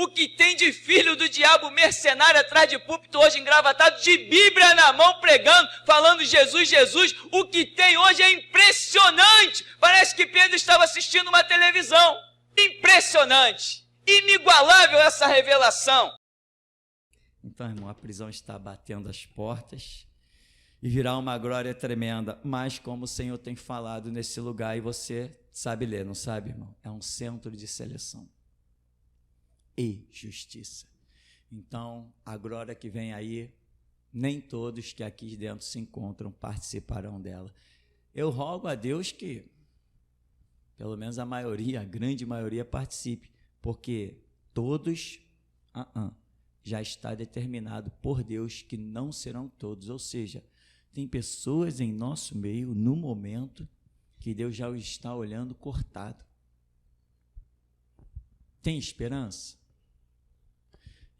O que tem de filho do diabo mercenário atrás de púlpito hoje engravatado, de Bíblia na mão pregando, falando Jesus, Jesus. O que tem hoje é impressionante. Parece que Pedro estava assistindo uma televisão. Impressionante. Inigualável essa revelação. Então, irmão, a prisão está batendo as portas e virá uma glória tremenda, mas como o Senhor tem falado nesse lugar, e você sabe ler, não sabe, irmão? É um centro de seleção e justiça. Então, a glória que vem aí, nem todos que aqui dentro se encontram participarão dela. Eu rogo a Deus que, pelo menos a maioria, a grande maioria participe, porque todos, já está determinado por Deus que não serão todos, ou seja, tem pessoas em nosso meio, no momento, que Deus já está olhando cortado. Tem esperança?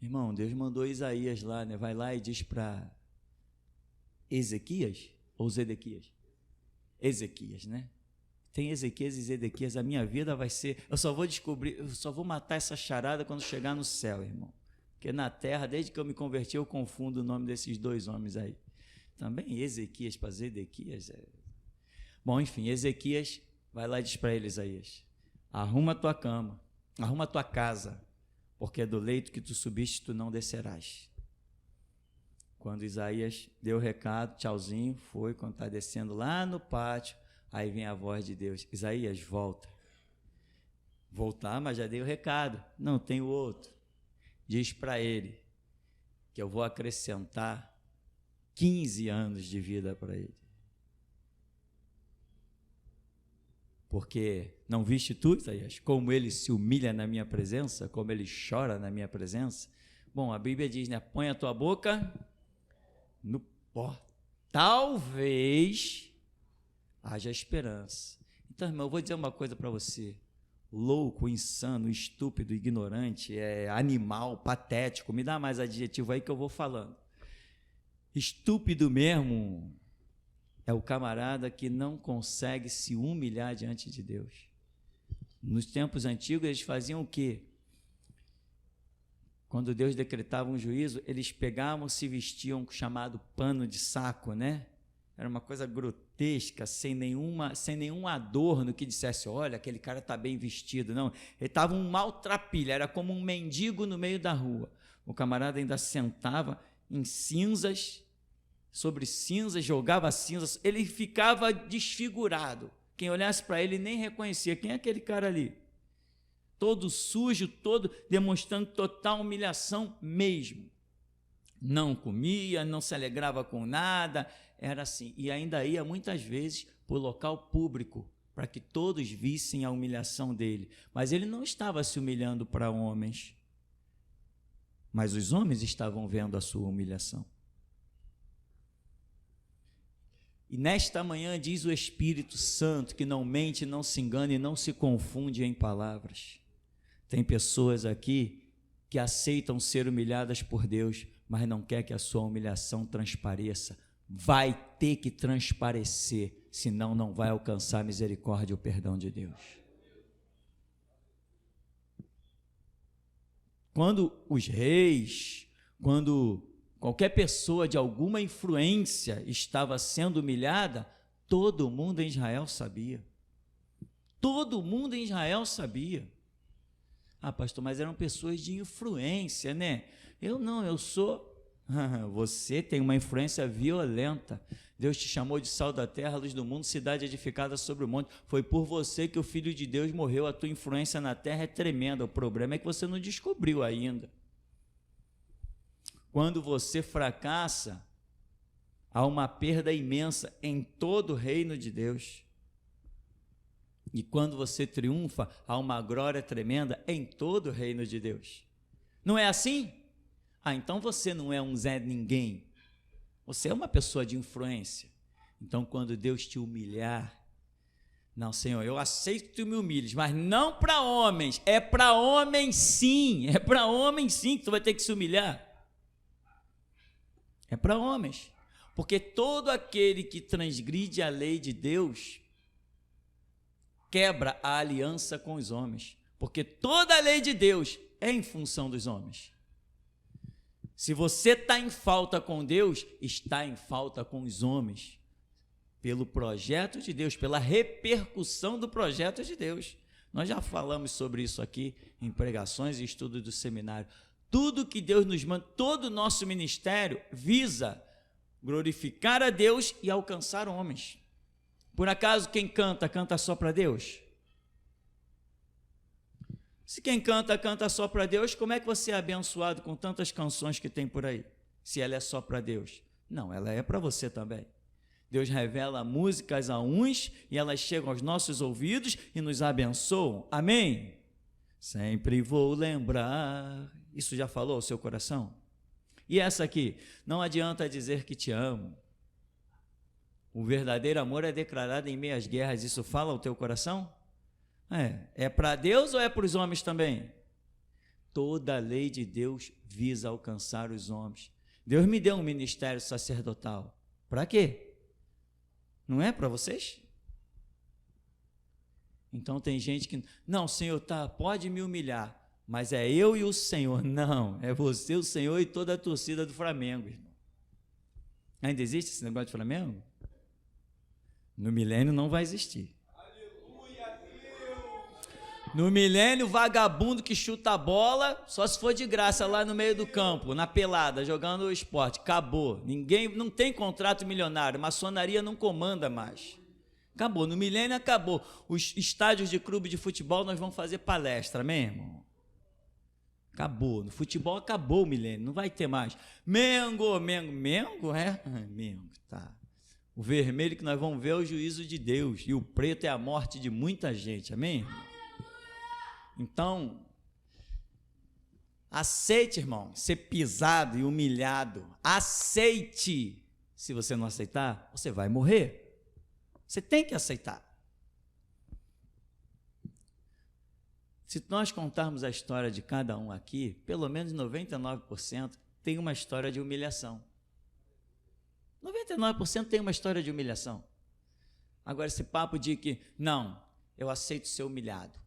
Irmão, Deus mandou Isaías lá, né? Vai lá e diz para Ezequias, ou Zedequias? Ezequias, né? Tem Ezequias e Zedequias, a minha vida vai ser... Eu só vou descobrir, eu só vou matar essa charada quando chegar no céu, irmão. Porque na terra, desde que eu me converti, eu confundo o nome desses dois homens aí. Também Ezequias para Zedequias. Bom, enfim, Ezequias vai lá e diz para ele, Isaías, arruma a tua cama, arruma a tua casa, porque do leito que tu subiste, tu não descerás. Quando Isaías deu o recado, tchauzinho, foi, quando está descendo lá no pátio, aí vem a voz de Deus, Isaías, volta. Voltar, mas já dei o recado, não tem o outro. Diz para ele que eu vou acrescentar 15 anos de vida para ele. Porque não viste tu, Isaías, como ele se humilha na minha presença, como ele chora na minha presença? Bom, a Bíblia diz, né? Põe a tua boca no pó. Talvez haja esperança. Então, irmão, eu vou dizer uma coisa para você. Louco, insano, estúpido, ignorante, animal, patético, me dá mais adjetivo aí que eu vou falando. Estúpido mesmo é o camarada que não consegue se humilhar diante de Deus. Nos tempos antigos eles faziam o quê? Quando Deus decretava um juízo, eles pegavam, se vestiam com o chamado pano de saco, né? Era uma coisa grotesca, sem nenhum adorno que dissesse, olha, aquele cara está bem vestido. Não, ele estava um maltrapilho, era como um mendigo no meio da rua. O camarada ainda sentava em cinzas, sobre cinzas, jogava cinzas, ele ficava desfigurado. Quem olhasse para ele nem reconhecia, quem é aquele cara ali? Todo sujo, todo demonstrando total humilhação mesmo. Não comia, não se alegrava com nada, era assim. E ainda ia muitas vezes para o local público, para que todos vissem a humilhação dele. Mas ele não estava se humilhando para homens, mas os homens estavam vendo a sua humilhação. E nesta manhã diz o Espírito Santo que não mente, não se engana e não se confunde em palavras. Tem pessoas aqui que aceitam ser humilhadas por Deus, mas não quer que a sua humilhação transpareça. Vai ter que transparecer, senão não vai alcançar a misericórdia e o perdão de Deus. Quando os reis, quando qualquer pessoa de alguma influência estava sendo humilhada, todo mundo em Israel sabia. Todo mundo em Israel sabia. Ah, pastor, mas eram pessoas de influência, né? Eu não, eu sou... Você tem uma influência violenta. Deus te chamou de sal da terra, luz do mundo, cidade edificada sobre o monte. Foi por você que o Filho de Deus morreu. A tua influência na terra é tremenda. O problema é que você não descobriu ainda. Quando você fracassa, há uma perda imensa em todo o reino de Deus. E quando você triunfa, há uma glória tremenda em todo o reino de Deus. Não é assim? Ah, então você não é um Zé Ninguém. Você é uma pessoa de influência. Então, quando Deus te humilhar, não, Senhor, eu aceito que tu me humilhes, mas não para homens. É para homens sim. É para homens sim que tu vai ter que se humilhar. É para homens. Porque todo aquele que transgride a lei de Deus quebra a aliança com os homens. Porque toda a lei de Deus é em função dos homens. Se você está em falta com Deus, está em falta com os homens. Pelo projeto de Deus, pela repercussão do projeto de Deus. Nós já falamos sobre isso aqui em pregações e estudos do seminário. Tudo que Deus nos manda, todo o nosso ministério visa glorificar a Deus e alcançar homens. Por acaso quem canta, canta só para Deus? Se quem canta, canta só para Deus, como é que você é abençoado com tantas canções que tem por aí? Se ela é só para Deus. Não, ela é para você também. Deus revela músicas a uns e elas chegam aos nossos ouvidos e nos abençoam. Amém? Sempre vou lembrar. Isso já falou ao seu coração? E essa aqui? Não adianta dizer que te amo. O verdadeiro amor é declarado em meio às guerras. Isso fala ao teu coração? É para Deus ou é para os homens também? Toda a lei de Deus visa alcançar os homens. Deus me deu um ministério sacerdotal. Para quê? Não é para vocês? Então tem gente que, não, Senhor, pode me humilhar, mas é eu e o Senhor. Não, é você, o Senhor e toda a torcida do Flamengo, irmão. Ainda existe esse negócio de Flamengo? No milênio não vai existir. No milênio, vagabundo que chuta a bola, só se for de graça lá no meio do campo, na pelada, jogando o esporte. Acabou. Ninguém, não tem contrato milionário, maçonaria não comanda mais. Acabou. No milênio acabou. Os estádios de clube de futebol nós vamos fazer palestra, mesmo. Acabou. No futebol acabou o milênio, não vai ter mais. Mengo, tá. O vermelho que nós vamos ver é o juízo de Deus, e o preto é a morte de muita gente, amém, irmão? Então, aceite, irmão, ser pisado e humilhado. Aceite. Se você não aceitar, você vai morrer. Você tem que aceitar. Se nós contarmos a história de cada um aqui, pelo menos 99% tem uma história de humilhação. 99% tem uma história de humilhação. Agora, esse papo de que, não, eu aceito ser humilhado.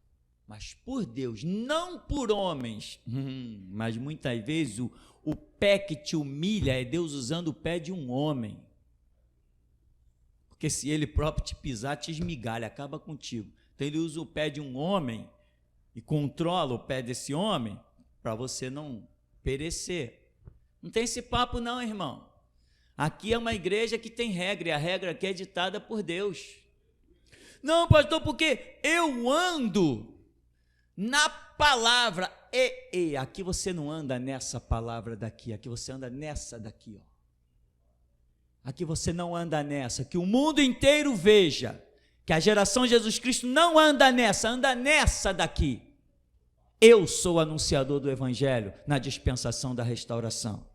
Mas por Deus, não por homens. Mas muitas vezes o pé que te humilha é Deus usando o pé de um homem. Porque se ele próprio te pisar, te esmigalha, acaba contigo. Então ele usa o pé de um homem e controla o pé desse homem para você não perecer. Não tem esse papo não, irmão. Aqui é uma igreja que tem regra, e a regra aqui é ditada por Deus. Não, pastor, porque eu ando na palavra, aqui você não anda nessa palavra daqui, aqui você anda nessa daqui, ó. Aqui você não anda nessa, que o mundo inteiro veja, que a geração de Jesus Cristo não anda nessa, anda nessa daqui. Eu sou o anunciador do Evangelho na dispensação da restauração.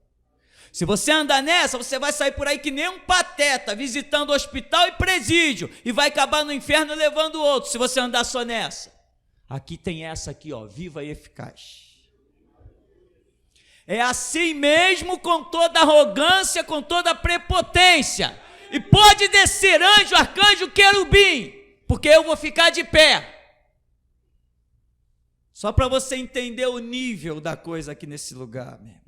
Se você andar nessa, você vai sair por aí que nem um pateta, visitando hospital e presídio, e vai acabar no inferno levando outro, se você andar só nessa. Aqui tem essa aqui, ó, viva e eficaz. É assim mesmo, com toda arrogância, com toda prepotência. E pode descer anjo, arcanjo, querubim, porque eu vou ficar de pé. Só para você entender o nível da coisa aqui nesse lugar, meu irmão.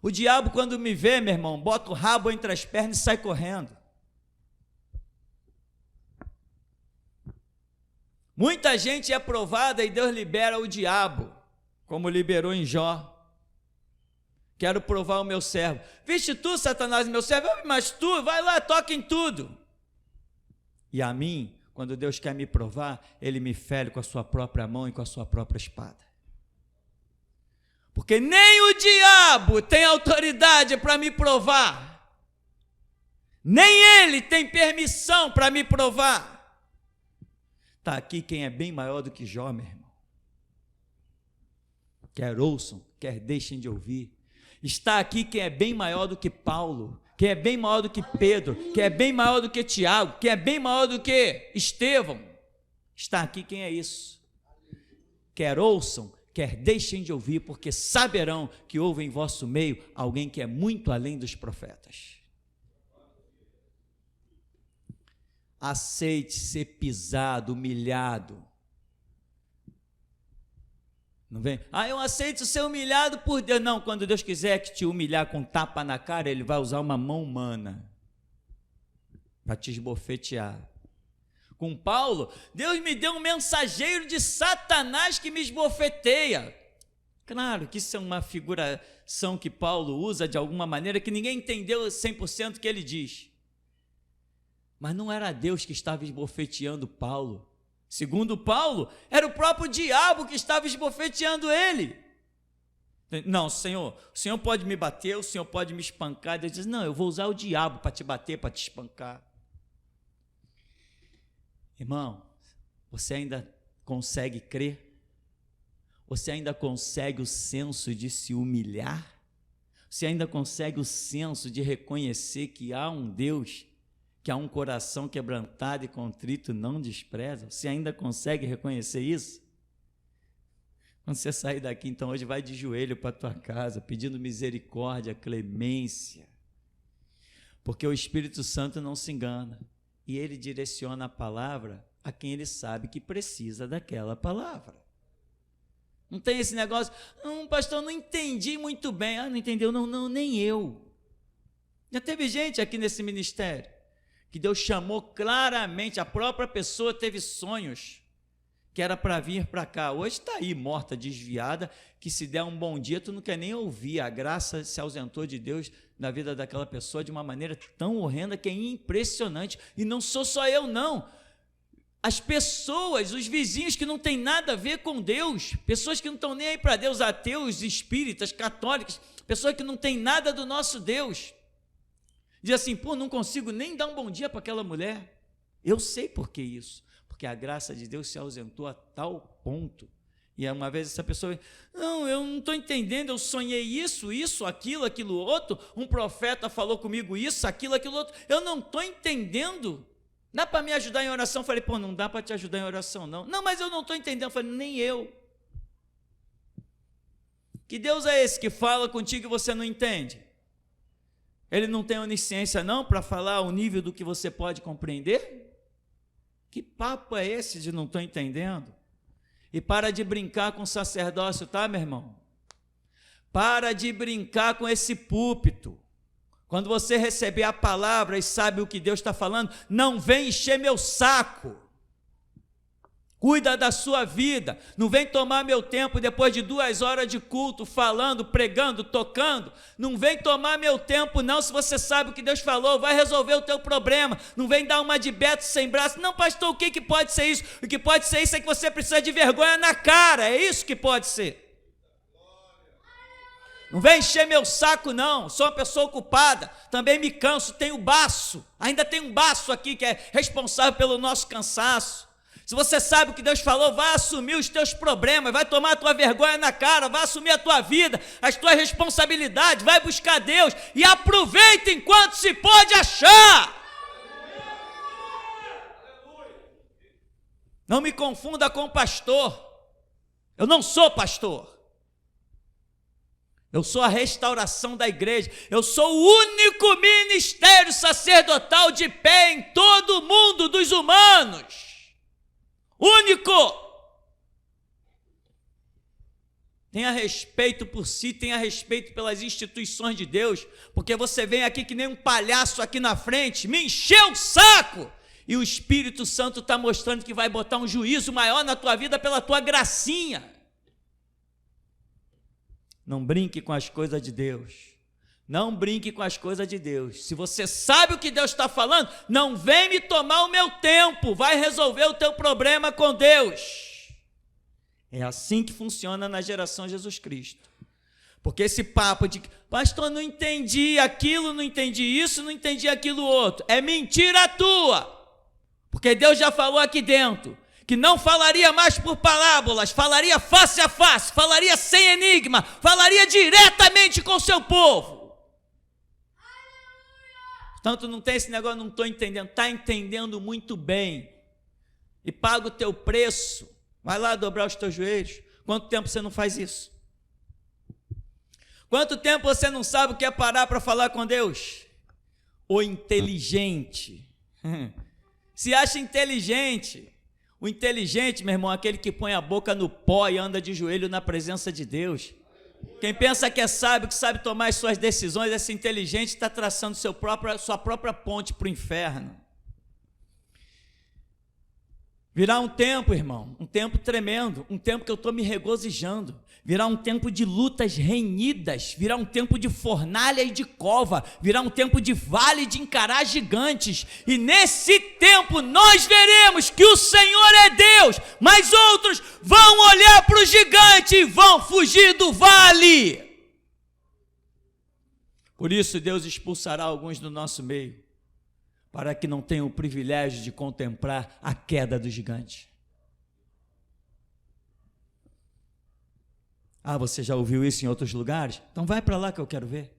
O diabo, quando me vê, meu irmão, bota o rabo entre as pernas e sai correndo. Muita gente é provada e Deus libera o diabo, como liberou em Jó. Quero provar o meu servo. Viste tu, Satanás, meu servo? Mas tu, vai lá, toca em tudo. E a mim, quando Deus quer me provar, Ele me fere com a sua própria mão e com a sua própria espada. Porque nem o diabo tem autoridade para me provar. Nem ele tem permissão para me provar. Está aqui quem é bem maior do que Jó, meu irmão. Quer ouçam, quer deixem de ouvir. Está aqui quem é bem maior do que Paulo, quem é bem maior do que Pedro, quem é bem maior do que Tiago, quem é bem maior do que Estevão. Está aqui quem é isso. Quer ouçam, quer deixem de ouvir, porque saberão que houve em vosso meio alguém que é muito além dos profetas. Aceite ser pisado, humilhado. Não vem? Eu aceito ser humilhado por Deus. Não, quando Deus quiser que te humilhar com tapa na cara, Ele vai usar uma mão humana para te esbofetear. Com Paulo, Deus me deu um mensageiro de Satanás que me esbofeteia. Claro que isso é uma figuração que Paulo usa de alguma maneira que ninguém entendeu 100% o que ele diz. Mas não era Deus que estava esbofeteando Paulo. Segundo Paulo, era o próprio diabo que estava esbofeteando ele. Não, Senhor, o Senhor pode me bater, o Senhor pode me espancar. Deus diz, não, eu vou usar o diabo para te bater, para te espancar. Irmão, você ainda consegue crer? Você ainda consegue o senso de se humilhar? Você ainda consegue o senso de reconhecer que há um Deus, que há um coração quebrantado e contrito não despreza? Você ainda consegue reconhecer isso? Quando você sair daqui, então, hoje vai de joelho para a tua casa, pedindo misericórdia, clemência, porque o Espírito Santo não se engana, e ele direciona a palavra a quem ele sabe que precisa daquela palavra. Não tem esse negócio, não, pastor, não entendi muito bem. Não entendeu? Não, nem eu. Já teve gente aqui nesse ministério que Deus chamou claramente, a própria pessoa teve sonhos que era para vir para cá. Hoje está aí, morta, desviada, que se der um bom dia, tu não quer nem ouvir. A graça se ausentou de Deus na vida daquela pessoa de uma maneira tão horrenda que é impressionante. E não sou só eu, não. As pessoas, os vizinhos que não têm nada a ver com Deus, pessoas que não estão nem aí para Deus, ateus, espíritas, católicos, pessoas que não têm nada do nosso Deus, diz assim, não consigo nem dar um bom dia para aquela mulher. Eu sei por que isso, porque a graça de Deus se ausentou a tal ponto. E uma vez essa pessoa, não, eu não estou entendendo, eu sonhei isso, aquilo outro, um profeta falou comigo isso, aquilo outro, eu não estou entendendo. Dá para me ajudar em oração? Eu falei, não dá para te ajudar em oração, não. Não, mas eu não estou entendendo. Eu falei, nem eu. Que Deus é esse que fala contigo e você não entende? Ele não tem onisciência, não, para falar o nível do que você pode compreender? Que papo é esse de não estou entendendo? E para de brincar com o sacerdócio, tá, meu irmão? Para de brincar com esse púlpito. Quando você receber a palavra e sabe o que Deus está falando, não vem encher meu saco. Cuida da sua vida. Não vem tomar meu tempo depois de 2 horas de culto, falando, pregando, tocando. Não vem tomar meu tempo, não. Se você sabe o que Deus falou, vai resolver o teu problema. Não vem dar uma de Beto sem braço. Não, pastor, o que pode ser isso? O que pode ser isso é que você precisa de vergonha na cara. É isso que pode ser. Não vem encher meu saco, não. Sou uma pessoa ocupada, também me canso, tenho baço. Ainda tem um baço aqui que é responsável pelo nosso cansaço. Se você sabe o que Deus falou, vai assumir os teus problemas, vai tomar a tua vergonha na cara, vai assumir a tua vida, as tuas responsabilidades, vai buscar Deus e aproveita enquanto se pode achar. Não me confunda com pastor. Eu não sou pastor. Eu sou a restauração da igreja. Eu sou o único ministério sacerdotal de pé em todo o mundo dos humanos. Único. Tenha respeito por si, tenha respeito pelas instituições de Deus, porque você vem aqui que nem um palhaço aqui na frente, me encheu o saco, e o Espírito Santo está mostrando que vai botar um juízo maior na tua vida pela tua gracinha. Não brinque com as coisas de Deus. Não brinque com as coisas de Deus. Se você sabe o que Deus está falando, não vem me tomar o meu tempo. Vai resolver o teu problema com Deus. É assim que funciona na geração Jesus Cristo. Porque esse papo de, pastor, não entendi aquilo, não entendi isso, não entendi aquilo outro, é mentira tua. Porque Deus já falou aqui dentro que não falaria mais por parábolas, falaria face a face, falaria sem enigma, falaria diretamente com o seu povo. Portanto, não tem esse negócio, não estou entendendo. Está entendendo muito bem. E paga o teu preço. Vai lá dobrar os teus joelhos. Quanto tempo você não faz isso? Quanto tempo você não sabe o que é parar para falar com Deus? O inteligente. Se acha inteligente. O inteligente, meu irmão, é aquele que põe a boca no pó e anda de joelho na presença de Deus. Quem pensa que é sábio, que sabe tomar as suas decisões, esse inteligente está traçando sua própria ponte para o inferno. Virá um tempo, irmão, um tempo tremendo, um tempo que eu estou me regozijando. Virá um tempo de lutas renhidas, virá um tempo de fornalha e de cova, virá um tempo de vale de encarar gigantes. E nesse tempo nós veremos que o Senhor é Deus, mas outros vão olhar para o gigante e vão fugir do vale. Por isso Deus expulsará alguns do nosso meio, para que não tenham o privilégio de contemplar a queda do gigante. Ah, você já ouviu isso em outros lugares? Então vai para lá que eu quero ver.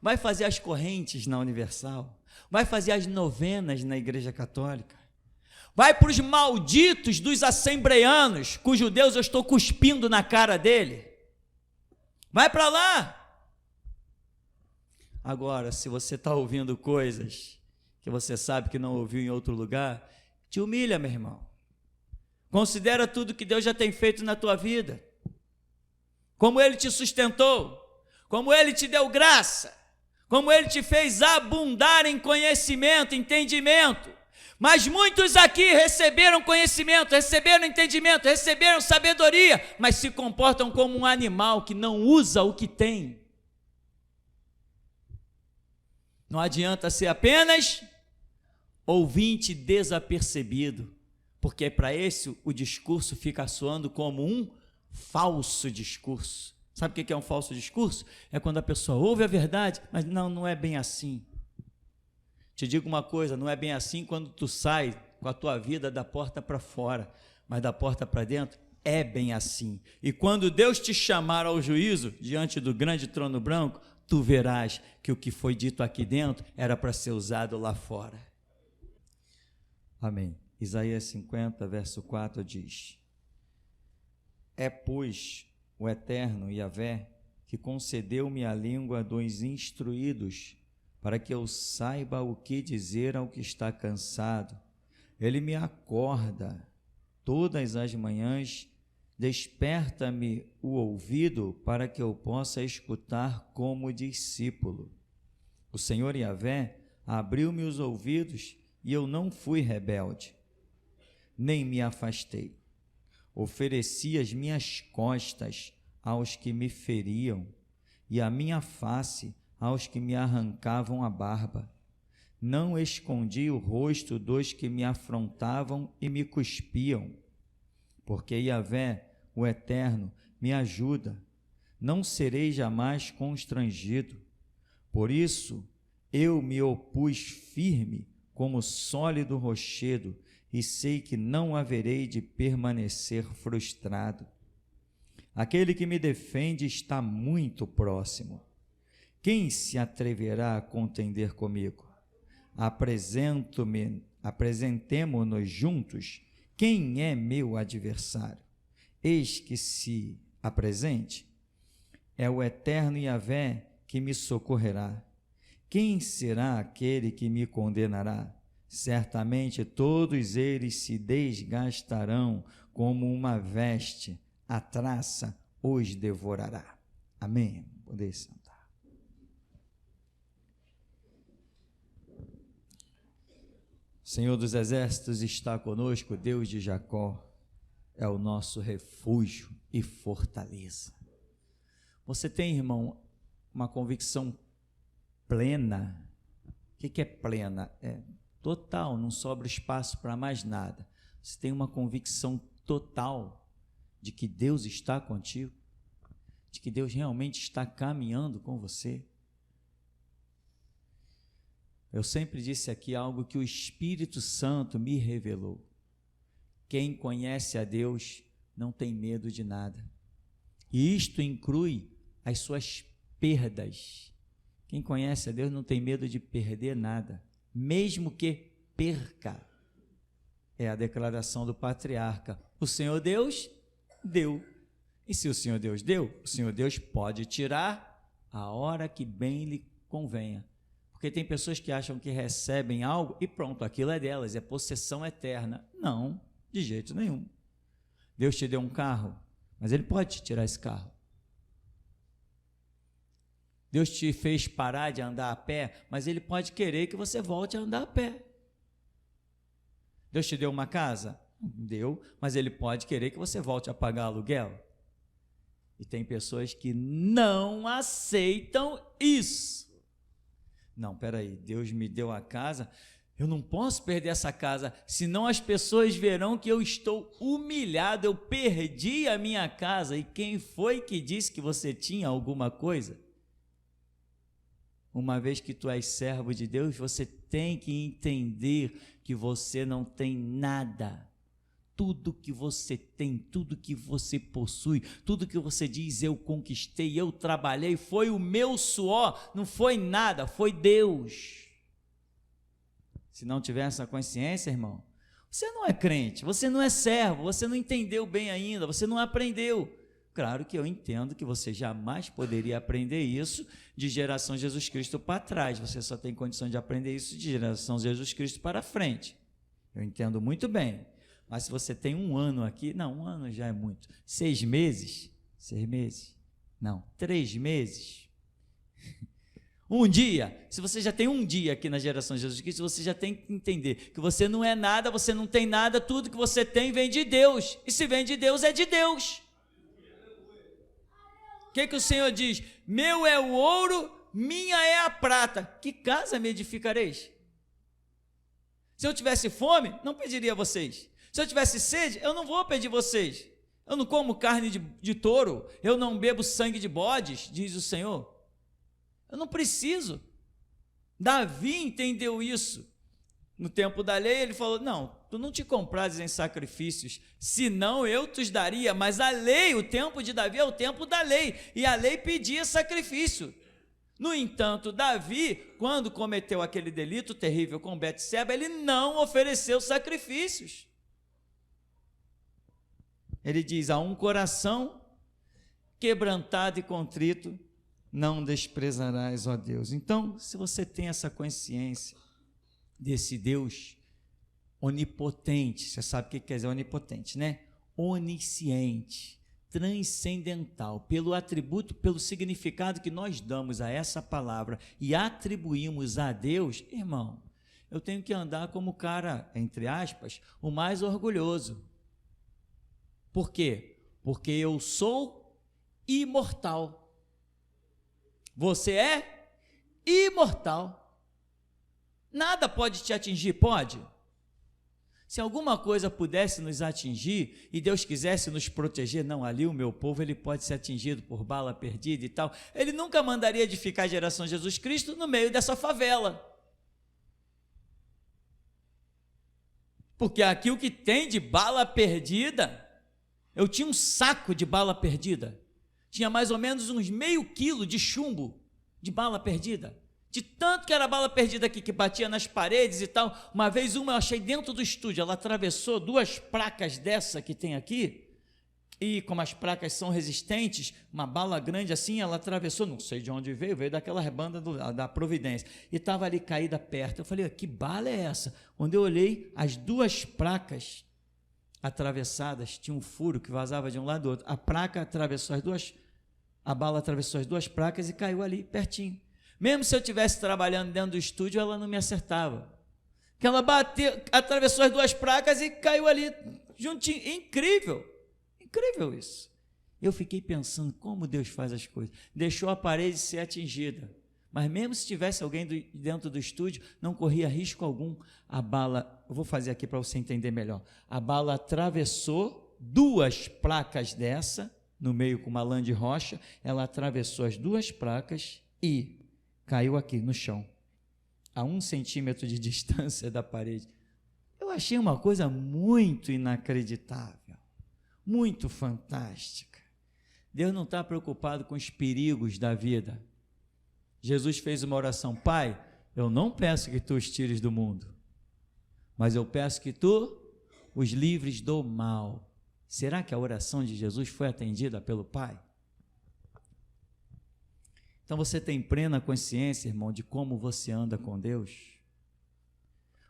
Vai fazer as correntes na Universal. Vai fazer as novenas na Igreja Católica. Vai para os malditos dos assembleanos, cujo Deus eu estou cuspindo na cara dele. Vai para lá. Agora, se você está ouvindo coisas que você sabe que não ouviu em outro lugar, te humilha, meu irmão. Considera tudo que Deus já tem feito na tua vida. Como Ele te sustentou, como Ele te deu graça, como Ele te fez abundar em conhecimento, entendimento. Mas muitos aqui receberam conhecimento, receberam entendimento, receberam sabedoria, mas se comportam como um animal que não usa o que tem. Não adianta ser apenas ouvinte desapercebido, porque para esse o discurso fica soando como um falso discurso. Sabe o que é um falso discurso? É quando a pessoa ouve a verdade, mas não é bem assim. Te digo uma coisa, não é bem assim quando tu sai com a tua vida da porta para fora, mas da porta para dentro é bem assim. E quando Deus te chamar ao juízo, diante do grande trono branco, tu verás que o que foi dito aqui dentro era para ser usado lá fora. Amém. Isaías 50, verso 4 diz: é, pois, o Eterno Yahvé, que concedeu-me a língua dos instruídos, para que eu saiba o que dizer ao que está cansado. Ele me acorda todas as manhãs, desperta-me o ouvido, para que eu possa escutar como discípulo. O Senhor Yahvé abriu-me os ouvidos, e eu não fui rebelde, nem me afastei. Ofereci as minhas costas aos que me feriam, e a minha face aos que me arrancavam a barba. Não escondi o rosto dos que me afrontavam e me cuspiam, porque Yahvé, o Eterno, me ajuda, não serei jamais constrangido. Por isso eu me opus firme como sólido rochedo, e sei que não haverei de permanecer frustrado. Aquele que me defende está muito próximo. Quem se atreverá a contender comigo? Apresentemo-nos juntos. Quem é meu adversário? Eis que se apresente. É o Eterno Yahvé que me socorrerá. Quem será aquele que me condenará? Certamente todos eles se desgastarão como uma veste, a traça os devorará. Amém. Poder sentar. Senhor dos exércitos está conosco, Deus de Jacó é o nosso refúgio e fortaleza. Você tem, irmão, uma convicção plena? O que é plena? É total, não sobra espaço para mais nada. Você tem uma convicção total de que Deus está contigo, de que Deus realmente está caminhando com você. Eu sempre disse aqui algo que o Espírito Santo me revelou. Quem conhece a Deus não tem medo de nada. E isto inclui as suas perdas. Quem conhece a Deus não tem medo de perder nada, mesmo que perca. É a declaração do patriarca. O Senhor Deus deu. E se o Senhor Deus deu, o Senhor Deus pode tirar a hora que bem lhe convenha. Porque tem pessoas que acham que recebem algo e pronto, aquilo é delas, é possessão eterna. Não. De jeito nenhum. Deus te deu um carro, mas Ele pode te tirar esse carro. Deus te fez parar de andar a pé, mas Ele pode querer que você volte a andar a pé. Deus te deu uma casa? Deu, mas Ele pode querer que você volte a pagar aluguel. E tem pessoas que não aceitam isso. Não, peraí, Deus me deu a casa, eu não posso perder essa casa, senão as pessoas verão que eu estou humilhado, eu perdi a minha casa. E quem foi que disse que você tinha alguma coisa? Uma vez que tu és servo de Deus, você tem que entender que você não tem nada. Tudo que você tem, tudo que você possui, tudo que você diz, eu conquistei, eu trabalhei, foi o meu suor, não foi nada, foi Deus. Se não tiver essa consciência, irmão, você não é crente, você não é servo, você não entendeu bem ainda, você não aprendeu. Claro que eu entendo que você jamais poderia aprender isso de geração Jesus Cristo para trás, você só tem condição de aprender isso de geração Jesus Cristo para frente. Eu entendo muito bem, mas se você tem um ano aqui, não, um ano já é muito, 6 meses, 6 meses, não, 3 meses, um dia, se você já tem um dia aqui na geração de Jesus Cristo, você já tem que entender que você não é nada, você não tem nada, tudo que você tem vem de Deus, e se vem de Deus, é de Deus. O que o Senhor diz? Meu é o ouro, minha é a prata, que casa me edificareis? Se eu tivesse fome, não pediria a vocês. Se eu tivesse sede, eu não vou pedir vocês. Eu não como carne de touro, eu não bebo sangue de bodes, diz o Senhor. Eu não preciso. Davi entendeu isso. No tempo da lei, ele falou, não, tu não te comprases em sacrifícios, senão eu te daria. Mas a lei, o tempo de Davi é o tempo da lei, e a lei pedia sacrifício. No entanto, Davi, quando cometeu aquele delito terrível com Betseba, ele não ofereceu sacrifícios. Ele diz, a um coração quebrantado e contrito, não desprezarás, ó Deus. Então, se você tem essa consciência desse Deus onipotente, você sabe o que quer dizer onipotente, né? Onisciente, transcendental, pelo atributo, pelo significado que nós damos a essa palavra e atribuímos a Deus, irmão, eu tenho que andar como o cara, entre aspas, o mais orgulhoso. Por quê? Porque eu sou imortal. Você é imortal. Nada pode te atingir, pode? Se alguma coisa pudesse nos atingir e Deus quisesse nos proteger, não, ali o meu povo, ele pode ser atingido por bala perdida e tal, ele nunca mandaria edificar a geração de Jesus Cristo no meio dessa favela. Porque aqui o que tem de bala perdida, eu tinha um saco de bala perdida, tinha mais ou menos uns meio quilo de chumbo de bala perdida, de tanto que era bala perdida aqui, que batia nas paredes e tal. Uma vez eu achei dentro do estúdio, ela atravessou 2 placas dessa que tem aqui, e como as placas são resistentes, uma bala grande assim, ela atravessou, não sei de onde veio daquela banda da Providência, e estava ali caída perto. Eu falei, que bala é essa? Quando eu olhei, as 2 placas atravessadas, tinha um furo que vazava de um lado do outro, a bala atravessou as 2 placas e caiu ali pertinho. Mesmo se eu estivesse trabalhando dentro do estúdio, ela não me acertava, que ela bateu, atravessou as 2 placas e caiu ali juntinho. Incrível, incrível isso. Eu fiquei pensando como Deus faz as coisas, deixou a parede ser atingida, mas mesmo se tivesse alguém dentro do estúdio, não corria risco algum. A bala, eu vou fazer aqui para você entender melhor, a bala atravessou 2 placas dessa, no meio com uma lã de rocha, ela atravessou as 2 placas e caiu aqui no chão, a 1 centímetro de distância da parede. Eu achei uma coisa muito inacreditável, muito fantástica. Deus não está preocupado com os perigos da vida. Jesus fez uma oração, Pai, eu não peço que tu os tires do mundo, mas eu peço que tu os livres do mal. Será que a oração de Jesus foi atendida pelo Pai? Então você tem plena consciência, irmão, de como você anda com Deus?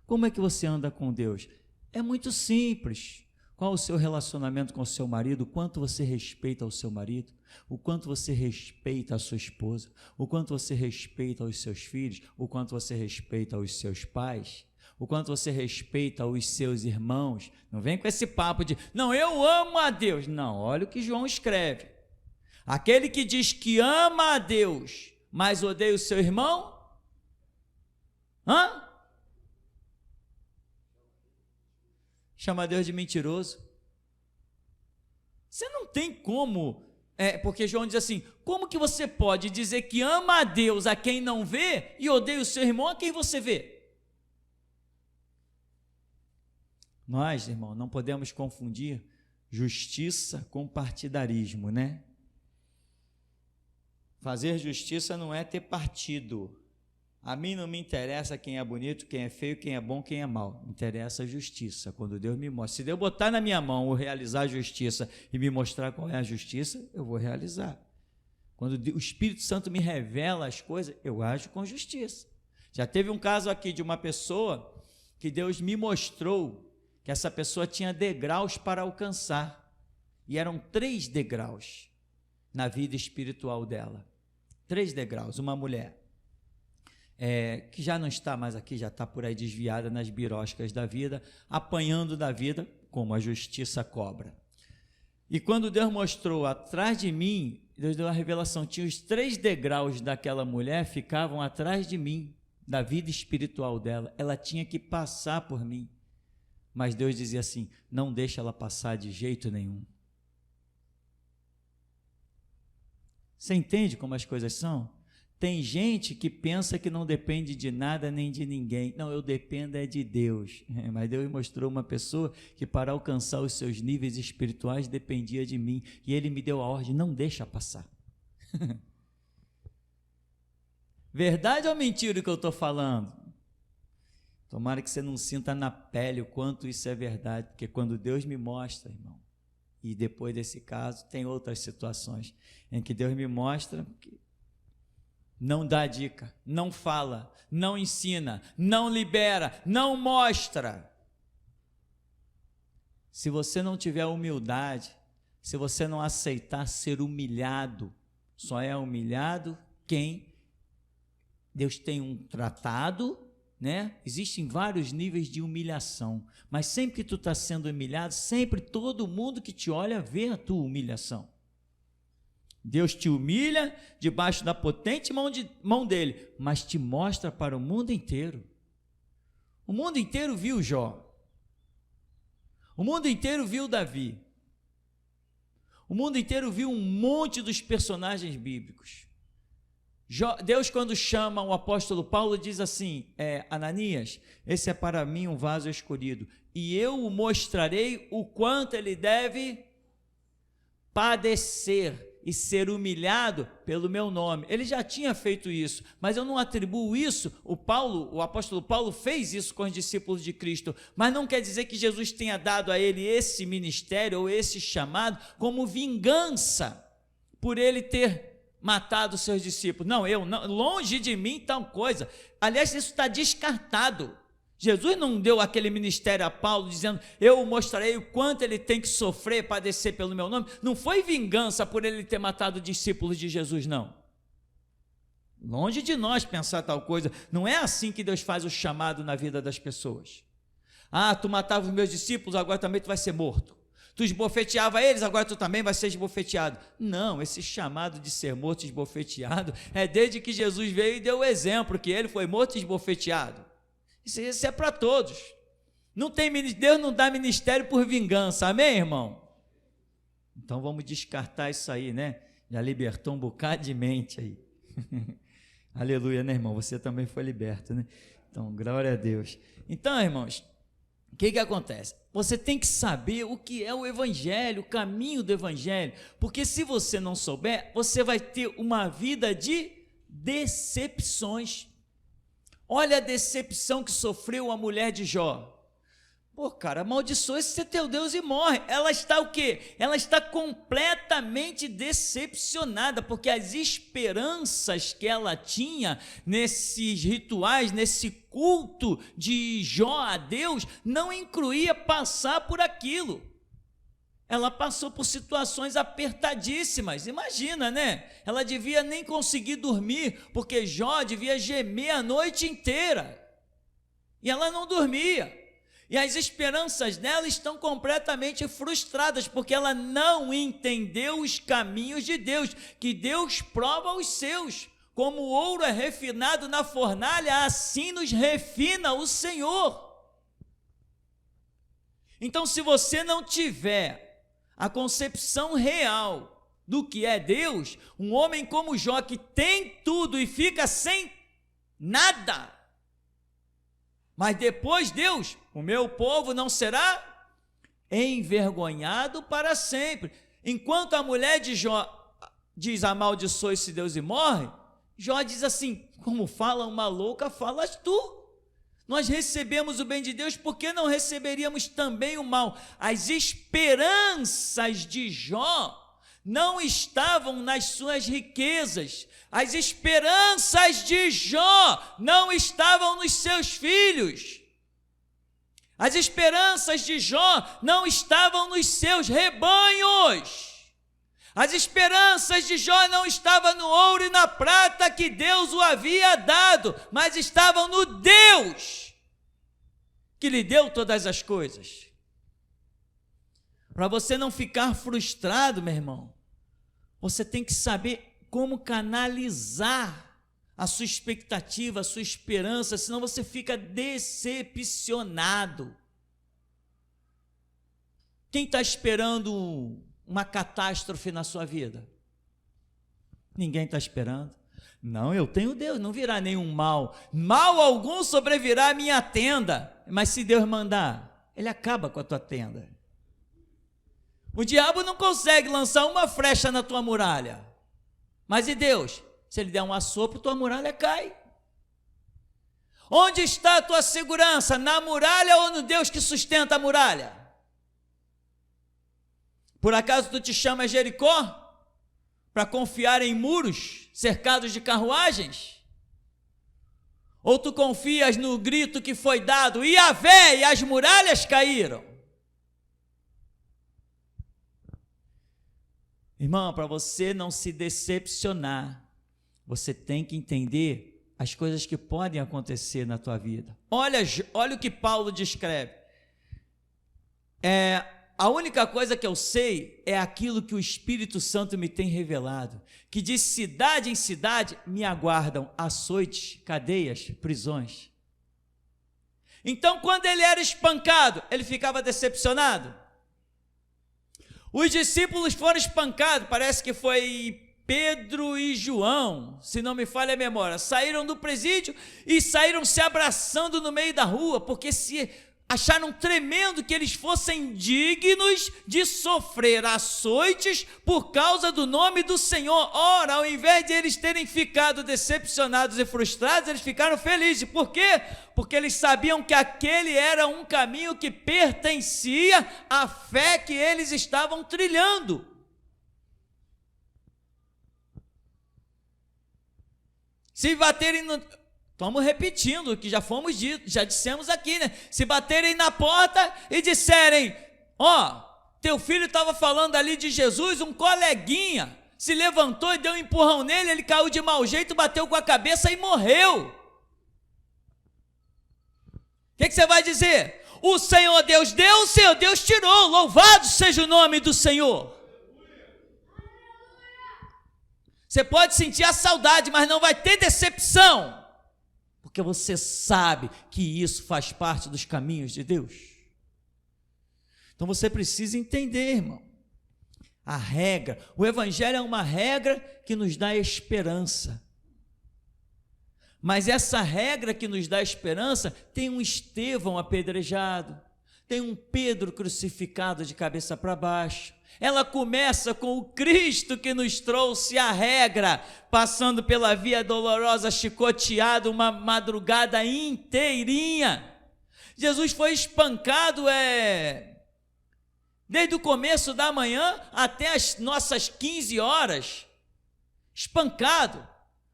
Como é que você anda com Deus? É muito simples. Qual o seu relacionamento com o seu marido? O quanto você respeita o seu marido? O quanto você respeita a sua esposa? O quanto você respeita os seus filhos? O quanto você respeita os seus pais? O quanto você respeita os seus irmãos? Não vem com esse papo de, não, eu amo a Deus. Não, olha o que João escreve. Aquele que diz que ama a Deus, mas odeia o seu irmão? Chama Deus de mentiroso. Você não tem como, porque João diz assim, como que você pode dizer que ama a Deus a quem não vê e odeia o seu irmão a quem você vê? Nós, irmão, não podemos confundir justiça com partidarismo, né? Fazer justiça não é ter partido. A mim não me interessa quem é bonito, quem é feio, quem é bom, quem é mau. Me interessa a justiça, quando Deus me mostra. Se Deus botar na minha mão o realizar a justiça e me mostrar qual é a justiça, eu vou realizar. Quando o Espírito Santo me revela as coisas, eu ajo com justiça. Já teve um caso aqui de uma pessoa que Deus me mostrou que essa pessoa tinha degraus para alcançar. E eram 3 degraus na vida espiritual dela. 3 degraus, uma mulher. Que já não está mais aqui, já está por aí desviada nas biroscas da vida, apanhando da vida, como a justiça cobra. E quando Deus mostrou atrás de mim, Deus deu a revelação, tinha os 3 degraus daquela mulher, ficavam atrás de mim, da vida espiritual dela, ela tinha que passar por mim, mas Deus dizia assim, não deixa ela passar de jeito nenhum. Você entende como as coisas são? Tem gente que pensa que não depende de nada nem de ninguém. Não, eu dependo é de Deus. Mas Deus mostrou uma pessoa que para alcançar os seus níveis espirituais dependia de mim. E Ele me deu a ordem, não deixa passar. Verdade ou mentira o que eu estou falando? Tomara que você não sinta na pele o quanto isso é verdade. Porque quando Deus me mostra, irmão, e depois desse caso tem outras situações em que Deus me mostra que não dá dica, não fala, não ensina, não libera, não mostra. Se você não tiver humildade, se você não aceitar ser humilhado, só é humilhado quem Deus tem um tratado, né? Existem vários níveis de humilhação, mas sempre que tu está sendo humilhado, sempre todo mundo que te olha vê a tua humilhação. Deus te humilha debaixo da potente mão dele, mas te mostra para o mundo inteiro. O mundo inteiro viu Jó. O mundo inteiro viu Davi. O mundo inteiro viu um monte dos personagens bíblicos. Deus, quando chama o apóstolo Paulo, diz assim, Ananias, esse é para mim um vaso escolhido, e eu o mostrarei o quanto ele deve padecer e ser humilhado pelo meu nome. Ele já tinha feito isso, mas eu não atribuo isso, o apóstolo Paulo fez isso com os discípulos de Cristo, mas não quer dizer que Jesus tenha dado a ele esse ministério ou esse chamado como vingança por ele ter matado seus discípulos. Não, longe de mim tal coisa. Aliás, isso está descartado. Jesus não deu aquele ministério a Paulo dizendo, eu mostrarei o quanto ele tem que sofrer, padecer pelo meu nome. Não foi vingança por ele ter matado discípulos de Jesus, não. Longe de nós pensar tal coisa. Não é assim que Deus faz o chamado na vida das pessoas. Tu matava os meus discípulos, agora também tu vai ser morto. Tu esbofeteava eles, agora tu também vai ser esbofeteado. Não, esse chamado de ser morto e esbofeteado é desde que Jesus veio e deu o exemplo, que ele foi morto e esbofeteado. Isso é para todos. Deus não dá ministério por vingança, amém, irmão? Então vamos descartar isso aí, né? Já libertou um bocado de mente aí. Aleluia, né, irmão? Você também foi liberto, né? Então, glória a Deus. Então, irmãos, o que acontece? Você tem que saber o que é o Evangelho, o caminho do Evangelho, porque se você não souber, você vai ter uma vida de decepções. Olha a decepção que sofreu a mulher de Jó. Cara, amaldiçoa esse teu Deus e morre. Ela está o quê? Ela está completamente decepcionada, porque as esperanças que ela tinha nesses rituais, nesse culto de Jó a Deus, não incluía passar por aquilo. ela passou por situações apertadíssimas, imagina, né? Ela devia nem conseguir dormir, porque Jó devia gemer a noite inteira, e ela não dormia, e as esperanças dela estão completamente frustradas, porque ela não entendeu os caminhos de Deus, que Deus prova os seus, como o ouro é refinado na fornalha, assim nos refina o Senhor. Então, se você não tiver a concepção real do que é Deus, um homem como Jó, que tem tudo e fica sem nada, mas depois Deus, o meu povo não será envergonhado para sempre. Enquanto a mulher de Jó diz amaldiçoe-se Deus e morre, Jó diz assim, como fala uma louca, falas tu. Nós recebemos o bem de Deus, por que não receberíamos também o mal? As esperanças de Jó não estavam nas suas riquezas, as esperanças de Jó não estavam nos seus filhos, as esperanças de Jó não estavam nos seus rebanhos, as esperanças de Jó não estavam no ouro e na prata que Deus o havia dado, mas estavam no Deus que lhe deu todas as coisas. Para você não ficar frustrado, meu irmão, você tem que saber como canalizar a sua expectativa, a sua esperança, senão você fica decepcionado. Quem está esperando uma catástrofe na sua vida? Ninguém está esperando. Não, eu tenho Deus, não virá nenhum mal. Mal algum sobrevirá à minha tenda. Mas se Deus mandar, Ele acaba com a tua tenda. O diabo não consegue lançar uma flecha na tua muralha. Mas e Deus? Se Ele der um assopro, tua muralha cai. Onde está a tua segurança? Na muralha ou no Deus que sustenta a muralha? Por acaso tu te chamas Jericó para confiar em muros cercados de carruagens? Ou tu confias no grito que foi dado, Iavé, e as muralhas caíram? Irmão, para você não se decepcionar, você tem que entender as coisas que podem acontecer na tua vida. Olha o que Paulo descreve. A única coisa que eu sei é aquilo que o Espírito Santo me tem revelado, que de cidade em cidade me aguardam açoites, cadeias, prisões. Então, quando ele era espancado, ele ficava decepcionado? Os discípulos foram espancados, parece que foi Pedro e João, se não me falha a memória, saíram do presídio e saíram se abraçando no meio da rua, porque se acharam tremendo que eles fossem dignos de sofrer açoites por causa do nome do Senhor. Ora, ao invés de eles terem ficado decepcionados e frustrados, eles ficaram felizes. Por quê? Porque eles sabiam que aquele era um caminho que pertencia à fé que eles estavam trilhando. Se baterem no... Estamos repetindo o que já fomos dito, já dissemos aqui, né? Se baterem na porta e disserem, teu filho estava falando ali de Jesus, um coleguinha se levantou e deu um empurrão nele, ele caiu de mau jeito, bateu com a cabeça e morreu. O que você vai dizer? O Senhor Deus deu, o Senhor Deus tirou, louvado seja o nome do Senhor. Você pode sentir a saudade, mas não vai ter decepção, porque você sabe que isso faz parte dos caminhos de Deus. Então você precisa entender, irmão, a regra. O Evangelho é uma regra que nos dá esperança. Mas essa regra que nos dá esperança tem um Estevão apedrejado, tem um Pedro crucificado de cabeça para baixo. Ela começa com o Cristo que nos trouxe a regra, passando pela via dolorosa, chicoteado uma madrugada inteirinha. Jesus foi espancado desde o começo da manhã até as nossas 15 horas, espancado,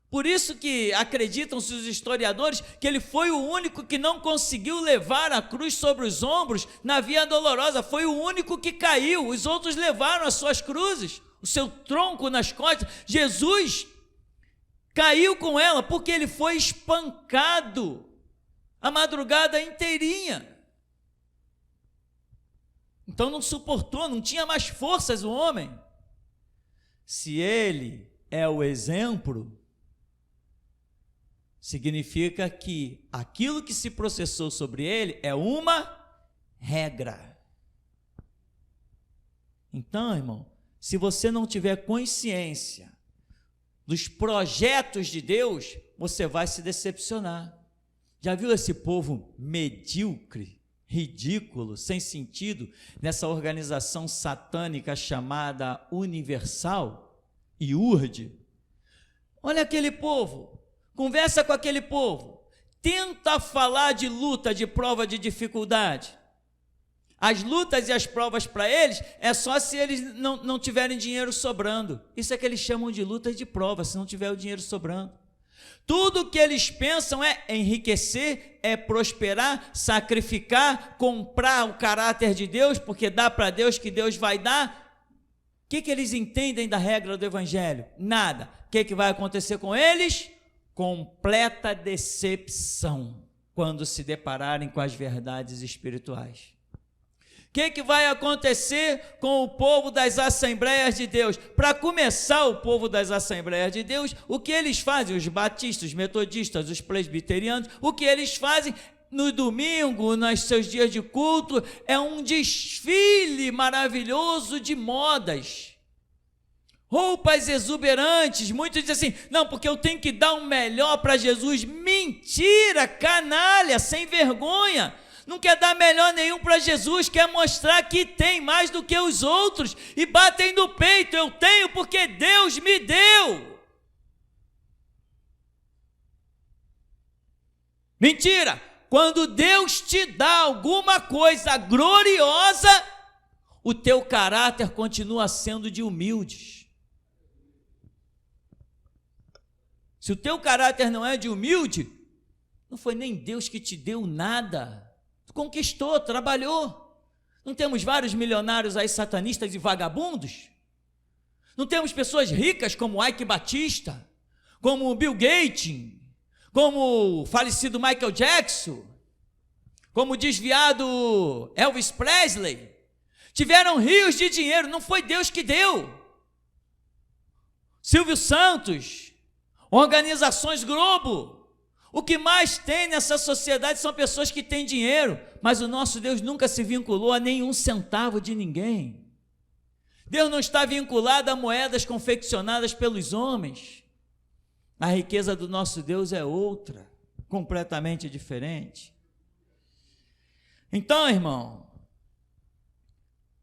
Por isso que acreditam-se os historiadores que ele foi o único que não conseguiu levar a cruz sobre os ombros na via dolorosa, foi o único que caiu, os outros levaram as suas cruzes, o seu tronco nas costas. Jesus caiu com ela porque ele foi espancado a madrugada inteirinha. Então não suportou, não tinha mais forças o homem. Se ele é o exemplo, significa que aquilo que se processou sobre ele é uma regra. Então, irmão, se você não tiver consciência dos projetos de Deus, você vai se decepcionar. Já viu esse povo medíocre, ridículo, sem sentido, nessa organização satânica chamada Universal, IURD? Olha aquele povo. Conversa com aquele povo, tenta falar de luta, de prova, de dificuldade. As lutas e as provas para eles é só se eles não tiverem dinheiro sobrando. Isso é que eles chamam de luta e de prova, se não tiver o dinheiro sobrando. Tudo que eles pensam é enriquecer, é prosperar, sacrificar, comprar o caráter de Deus, porque dá para Deus que Deus vai dar. O que eles entendem da regra do Evangelho? Nada. O que vai acontecer com eles? Completa decepção quando se depararem com as verdades espirituais. O que vai acontecer com o povo das Assembleias de Deus? Para começar, o povo das Assembleias de Deus, o que eles fazem? Os batistas, os metodistas, os presbiterianos, o que eles fazem no domingo, nos seus dias de culto, é um desfile maravilhoso de modas. Roupas exuberantes, muitos dizem assim, não, porque eu tenho que dar o melhor para Jesus. Mentira, canalha, sem vergonha, não quer dar melhor nenhum para Jesus, quer mostrar que tem mais do que os outros, e batem no peito, eu tenho porque Deus me deu. Mentira, quando Deus te dá alguma coisa gloriosa, o teu caráter continua sendo de humildes. Se o teu caráter não é de humilde, não foi nem Deus que te deu nada. Tu conquistou, trabalhou. Não temos vários milionários aí satanistas e vagabundos? Não temos pessoas ricas como Ike Batista, como Bill Gates, como o falecido Michael Jackson, como o desviado Elvis Presley? Tiveram rios de dinheiro, não foi Deus que deu. Silvio Santos, organizações Globo, o que mais tem nessa sociedade são pessoas que têm dinheiro, mas o nosso Deus nunca se vinculou a nenhum centavo de ninguém. Deus não está vinculado a moedas confeccionadas pelos homens. A riqueza do nosso Deus é outra, completamente diferente. Então, irmão,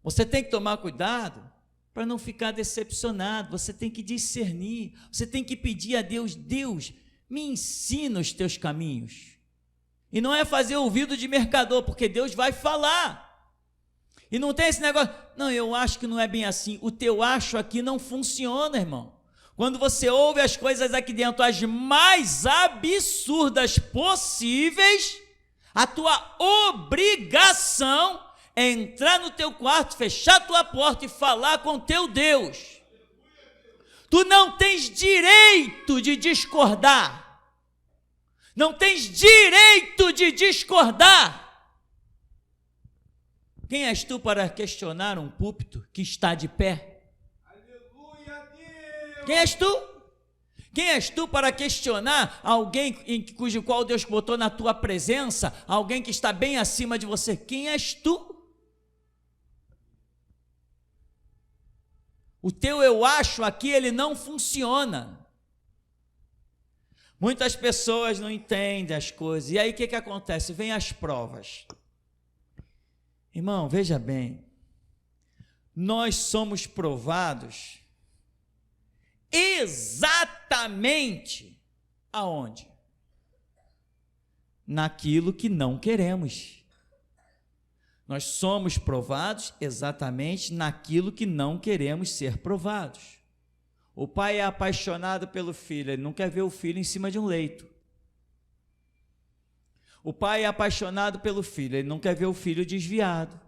você tem que tomar cuidado para não ficar decepcionado, você tem que discernir, você tem que pedir a Deus, Deus, me ensina os teus caminhos. E não é fazer ouvido de mercador, porque Deus vai falar. E não tem esse negócio, não, eu acho que não é bem assim, o teu acho aqui não funciona, irmão. Quando você ouve as coisas aqui dentro, as mais absurdas possíveis, a tua obrigação é entrar no teu quarto, fechar a tua porta e falar com teu Deus. Tu não tens direito de discordar. Não tens direito de discordar. Quem és tu para questionar um púlpito que está de pé? Aleluia, Deus! Quem és tu? Quem és tu para questionar alguém cujo qual Deus botou na tua presença, alguém que está bem acima de você? Quem és tu? O teu eu acho aqui, ele não funciona. Muitas pessoas não entendem as coisas. E aí o que acontece? Vem as provas. Irmão, veja bem. Nós somos provados exatamente aonde? Naquilo que não queremos. Nós somos provados exatamente naquilo que não queremos ser provados. O pai é apaixonado pelo filho, ele não quer ver o filho em cima de um leito. O pai é apaixonado pelo filho, ele não quer ver o filho desviado.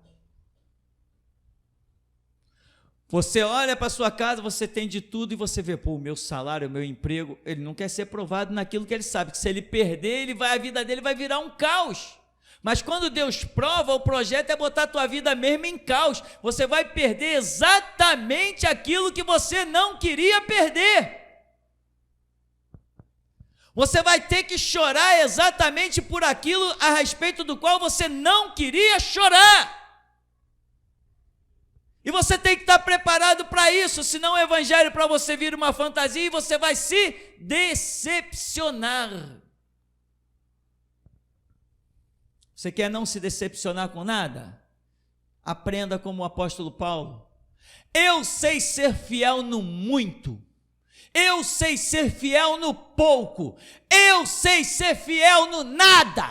Você olha para sua casa, você tem de tudo e você vê, o meu salário, o meu emprego, ele não quer ser provado naquilo que ele sabe, que se ele perder, a vida dele vai virar um caos. Mas quando Deus prova, o projeto é botar a tua vida mesmo em caos. Você vai perder exatamente aquilo que você não queria perder. Você vai ter que chorar exatamente por aquilo a respeito do qual você não queria chorar. E você tem que estar preparado para isso, senão o evangelho para você vira uma fantasia e você vai se decepcionar. Você quer não se decepcionar com nada? Aprenda como o apóstolo Paulo. Eu sei ser fiel no muito. Eu sei ser fiel no pouco. Eu sei ser fiel no nada.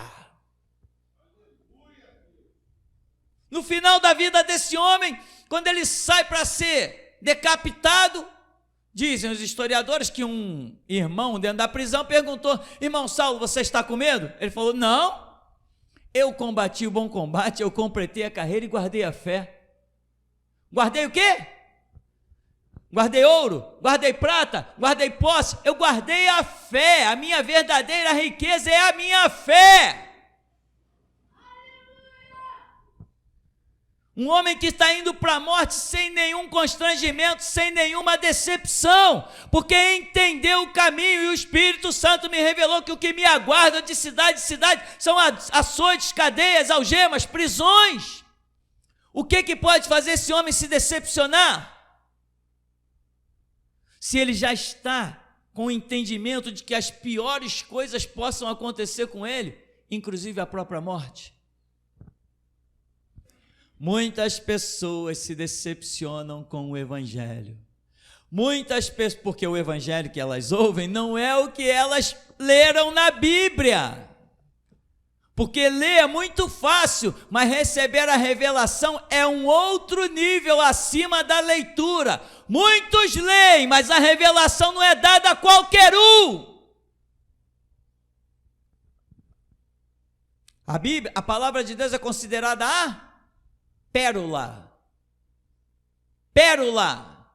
No final da vida desse homem, quando ele sai para ser decapitado, dizem os historiadores que um irmão dentro da prisão perguntou: irmão Saulo, você está com medo? Ele falou: não, eu combati o bom combate, eu completei a carreira e guardei a fé. Guardei o quê? Guardei ouro, guardei prata, guardei posse, eu guardei a fé. A minha verdadeira riqueza é a minha fé. Um homem que está indo para a morte sem nenhum constrangimento, sem nenhuma decepção, porque entendeu o caminho e o Espírito Santo me revelou que o que me aguarda de cidade em cidade são açoites, cadeias, algemas, prisões. O que pode fazer esse homem se decepcionar? Se ele já está com o entendimento de que as piores coisas possam acontecer com ele, inclusive a própria morte. Muitas pessoas se decepcionam com o evangelho. Muitas pessoas, porque o evangelho que elas ouvem não é o que elas leram na Bíblia. Porque ler é muito fácil, mas receber a revelação é um outro nível acima da leitura. Muitos leem, mas a revelação não é dada a qualquer um. A Bíblia, a palavra de Deus é considerada a pérola. Pérola.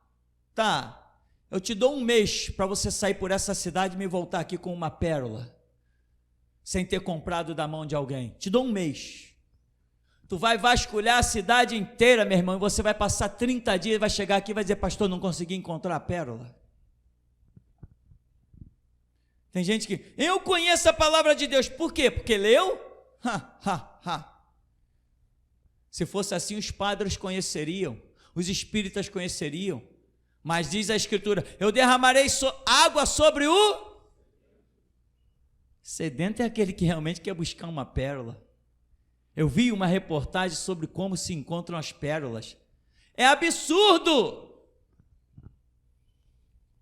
Tá, eu te dou um mês para você sair por essa cidade e me voltar aqui com uma pérola, sem ter comprado da mão de alguém. Te dou um mês. Tu vai vasculhar a cidade inteira, meu irmão, e você vai passar 30 dias e vai chegar aqui e vai dizer: pastor, não consegui encontrar a pérola. Tem gente que, eu conheço a palavra de Deus. Por quê? Porque leu? Se fosse assim, os padres conheceriam, os espíritas conheceriam. Mas diz a Escritura: eu derramarei água sobre o sedento. É aquele que realmente quer buscar uma pérola. Eu vi uma reportagem sobre como se encontram as pérolas. É absurdo!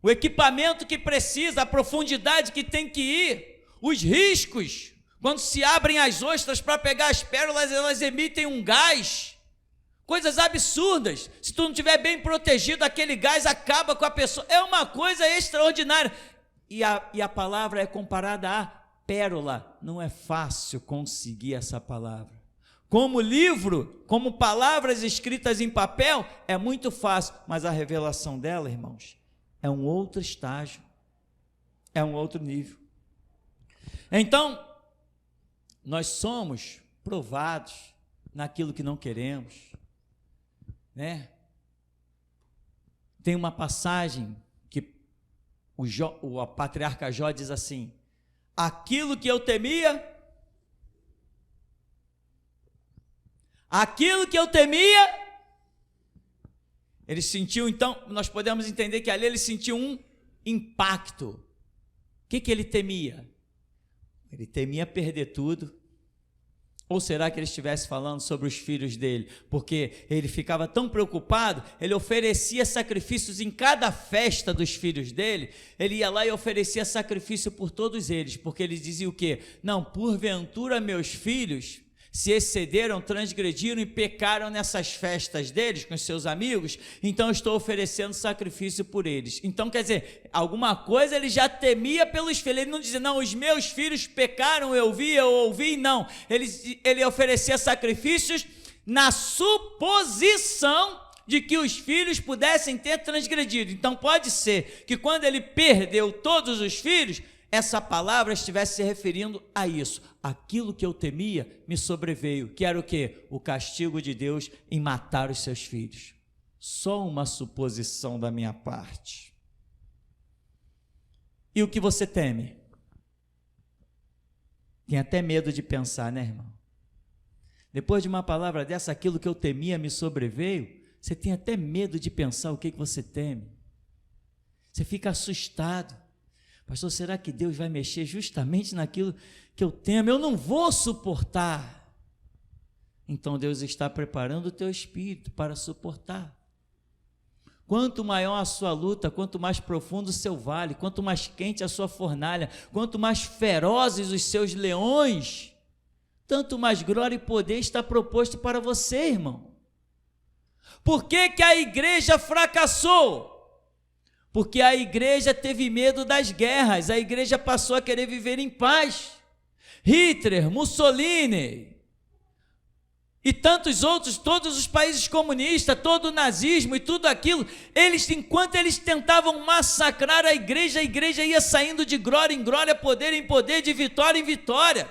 O equipamento que precisa, a profundidade que tem que ir, os riscos. Quando se abrem as ostras para pegar as pérolas, elas emitem um gás. Coisas absurdas. Se tu não estiver bem protegido, aquele gás acaba com a pessoa. É uma coisa extraordinária. E a palavra é comparada a pérola. Não é fácil conseguir essa palavra. Como livro, como palavras escritas em papel, é muito fácil, mas a revelação dela, irmãos, é um outro estágio, é um outro nível. Então, nós somos provados naquilo que não queremos, né? Tem uma passagem que o patriarca Jó diz assim: aquilo que eu temia, ele sentiu. Então, nós podemos entender que ali ele sentiu um impacto. O que ele temia? Ele temia perder tudo. Ou será que ele estivesse falando sobre os filhos dele? Porque ele ficava tão preocupado, ele oferecia sacrifícios em cada festa dos filhos dele, ele ia lá e oferecia sacrifício por todos eles, porque ele dizia o quê? Não, porventura meus filhos se excederam, transgrediram e pecaram nessas festas deles com seus amigos, então estou oferecendo sacrifício por eles. Então, quer dizer, alguma coisa ele já temia pelos filhos. Ele não dizia, não, os meus filhos pecaram, eu ouvi, não. Ele oferecia sacrifícios na suposição de que os filhos pudessem ter transgredido. Então, pode ser que quando ele perdeu todos os filhos, essa palavra estivesse se referindo a isso. Aquilo que eu temia me sobreveio, que era o quê? O castigo de Deus em matar os seus filhos. Só uma suposição da minha parte. E o que você teme? Tem até medo de pensar, né, irmão? Depois de uma palavra dessa, aquilo que eu temia me sobreveio, você tem até medo de pensar o que você teme. Você fica assustado. Pastor, será que Deus vai mexer justamente naquilo que eu temo? Eu não vou suportar. Então Deus está preparando o teu espírito para suportar. Quanto maior a sua luta, quanto mais profundo o seu vale, quanto mais quente a sua fornalha, quanto mais ferozes os seus leões, tanto mais glória e poder está proposto para você, irmão. Por que que a igreja fracassou? Porque a igreja teve medo das guerras, a igreja passou a querer viver em paz. Hitler, Mussolini e tantos outros, todos os países comunistas, todo o nazismo e tudo aquilo, enquanto eles tentavam massacrar a igreja ia saindo de glória em glória, poder em poder, de vitória em vitória.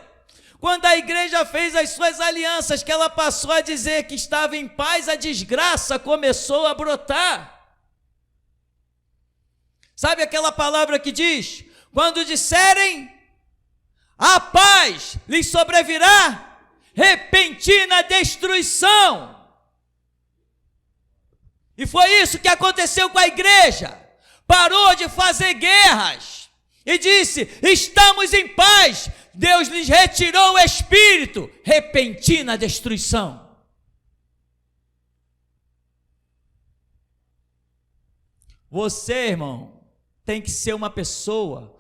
Quando a igreja fez as suas alianças, que ela passou a dizer que estava em paz, a desgraça começou a brotar. Sabe aquela palavra que diz, quando disserem, a paz lhes sobrevirá, repentina destruição. E foi isso que aconteceu com a igreja. Parou de fazer guerras e disse, estamos em paz. Deus lhes retirou o espírito, repentina destruição. Você, irmão, tem que ser uma pessoa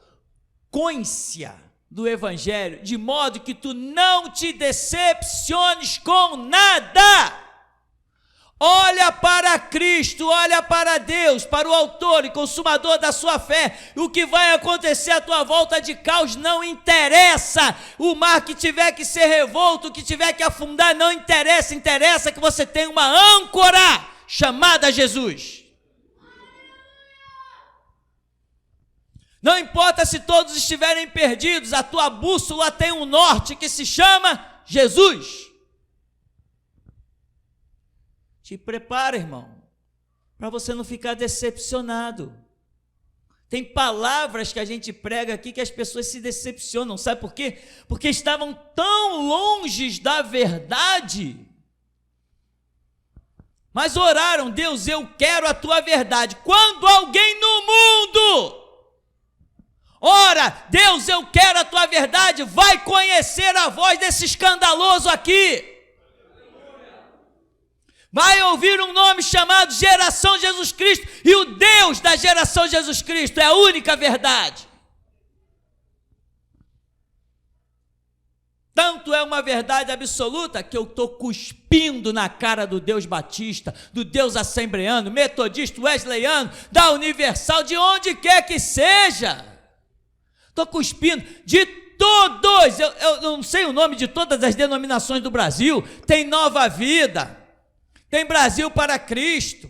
cônscia do evangelho, de modo que tu não te decepciones com nada. Olha para Cristo, olha para Deus, para o autor e consumador da sua fé. O que vai acontecer à tua volta de caos não interessa. O mar que tiver que ser revolto, o que tiver que afundar, não interessa. Interessa que você tenha uma âncora chamada Jesus. Não importa se todos estiverem perdidos, a tua bússola tem um norte que se chama Jesus. Te prepara, irmão, para você não ficar decepcionado. Tem palavras que a gente prega aqui que as pessoas se decepcionam, sabe por quê? Porque estavam tão longe da verdade, mas oraram, Deus, eu quero a tua verdade. Quando alguém no mundo ora, Deus, eu quero a tua verdade, vai conhecer a voz desse escandaloso aqui. Vai ouvir um nome chamado Geração Jesus Cristo, e o Deus da Geração Jesus Cristo é a única verdade. Tanto é uma verdade absoluta que eu estou cuspindo na cara do Deus Batista, do Deus Assembleano, Metodista, Wesleyano, da Universal, de onde quer que seja. Estou cuspindo de todos, eu não sei o nome de todas as denominações do Brasil. Tem Nova Vida, tem Brasil para Cristo,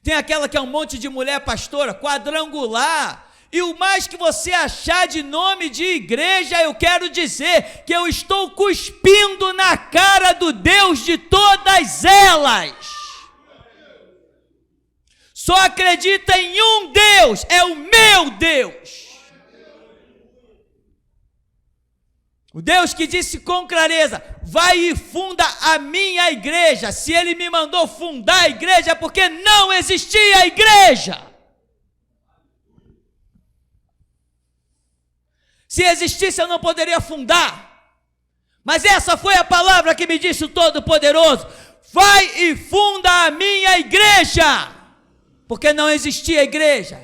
tem aquela que é um monte de mulher pastora, Quadrangular, e o mais que você achar de nome de igreja, eu quero dizer que eu estou cuspindo na cara do Deus de todas elas. Só acredita em um Deus, é o meu Deus. O Deus que disse com clareza, vai e funda a minha igreja. Se ele me mandou fundar a igreja, é porque não existia a igreja. Se existisse, eu não poderia fundar. Mas essa foi a palavra que me disse o Todo-Poderoso. Vai e funda a minha igreja. Porque não existia igreja.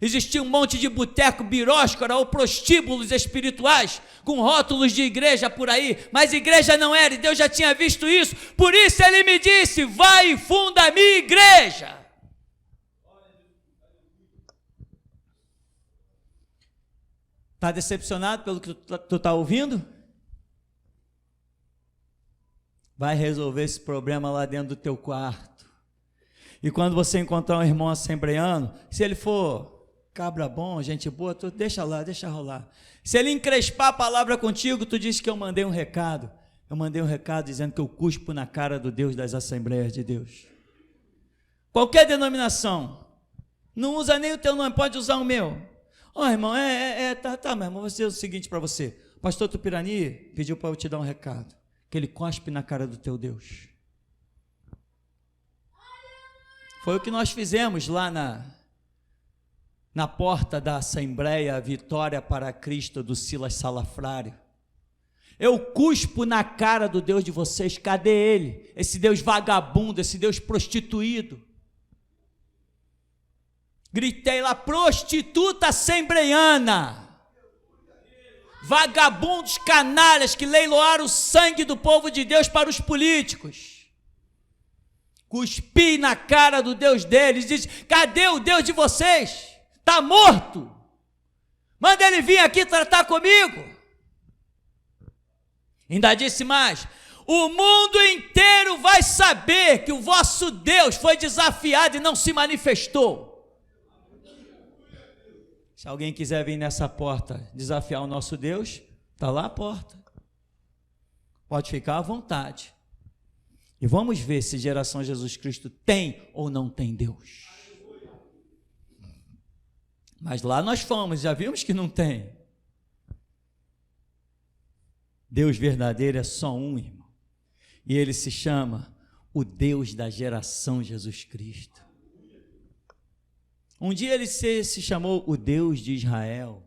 Existia um monte de boteco biróscora ou prostíbulos espirituais com rótulos de igreja por aí, mas igreja não era, e Deus já tinha visto isso. Por isso ele me disse: vai e funda a minha igreja. Está decepcionado pelo que tu está ouvindo? Vai resolver esse problema lá dentro do teu quarto. E quando você encontrar um irmão assembleano, se ele for cabra bom, gente boa, tu deixa lá, deixa rolar. Se ele encrespar a palavra contigo, tu diz que eu mandei um recado. Eu mandei um recado dizendo que eu cuspo na cara do Deus das Assembleias de Deus. Qualquer denominação, não usa nem o teu nome, pode usar o meu. Ó, irmão, tá, meu irmão, vou dizer o seguinte para você. O pastor Tupirani pediu para eu te dar um recado, que ele cospe na cara do teu Deus. Foi o que nós fizemos lá na porta da Assembleia Vitória para Cristo do Silas Salafrário. Eu cuspo na cara do Deus de vocês. Cadê ele? Esse Deus vagabundo, esse Deus prostituído. Gritei lá: prostituta assembleiana, vagabundos canalhas que leiloaram o sangue do povo de Deus para os políticos. Cuspi na cara do Deus deles, disse: cadê o Deus de vocês? Está morto, manda ele vir aqui tratar comigo. Ainda disse mais: o mundo inteiro vai saber que o vosso Deus foi desafiado e não se manifestou. Se alguém quiser vir nessa porta desafiar o nosso Deus, está lá a porta, pode ficar à vontade. E vamos ver se Geração Jesus Cristo tem ou não tem Deus. Mas lá nós fomos, já vimos que não tem. Deus verdadeiro é só um, irmão. E ele se chama o Deus da Geração Jesus Cristo. Um dia ele se chamou o Deus de Israel.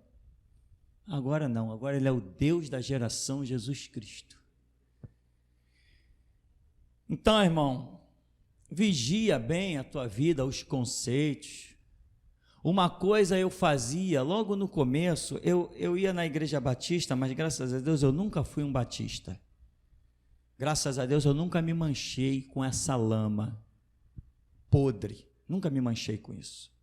Agora não, agora ele é o Deus da Geração Jesus Cristo. Então, irmão, vigia bem a tua vida, os conceitos. Uma coisa eu fazia logo no começo, eu ia na igreja batista, mas graças a Deus eu nunca fui um batista. Graças a Deus eu nunca me manchei com essa lama podre, nunca me manchei com isso.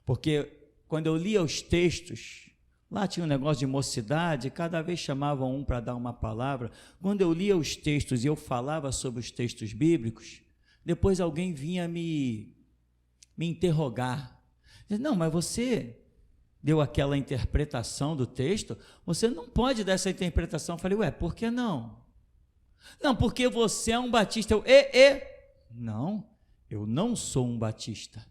Porque quando eu lia os textos, lá tinha um negócio de mocidade, cada vez chamavam um para dar uma palavra. Quando eu lia os textos e eu falava sobre os textos bíblicos, depois alguém vinha me interrogar. Não, mas você deu aquela interpretação do texto, você não pode dar essa interpretação. Eu falei: ué, por que não? Não, porque você é um batista. Não, eu não sou um batista.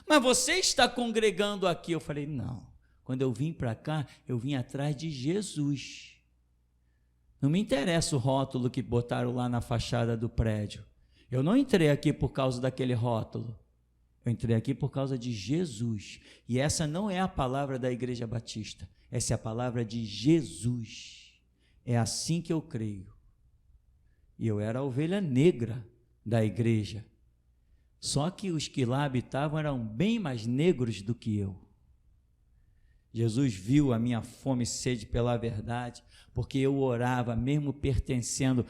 Mas você está congregando aqui. Eu falei: não, quando eu vim para cá, eu vim atrás de Jesus. Não me interessa o rótulo que botaram lá na fachada do prédio. Eu não entrei aqui por causa daquele rótulo. Eu entrei aqui por causa de Jesus. E essa não é a palavra da Igreja Batista. Essa é a palavra de Jesus. É assim que eu creio. E eu era a ovelha negra da igreja. Só que os que lá habitavam eram bem mais negros do que eu. Jesus viu a minha fome e sede pela verdade, porque eu orava, mesmo pertencendo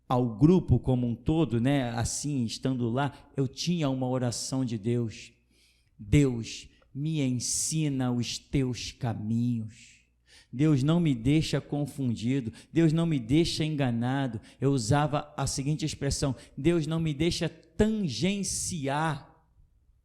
ao grupo como um todo, né? Assim, estando lá, eu tinha uma oração de Deus. Deus, me ensina os teus caminhos. Deus, não me deixa confundido. Deus, não me deixa enganado. Eu usava a seguinte expressão: Deus, não me deixa tangenciar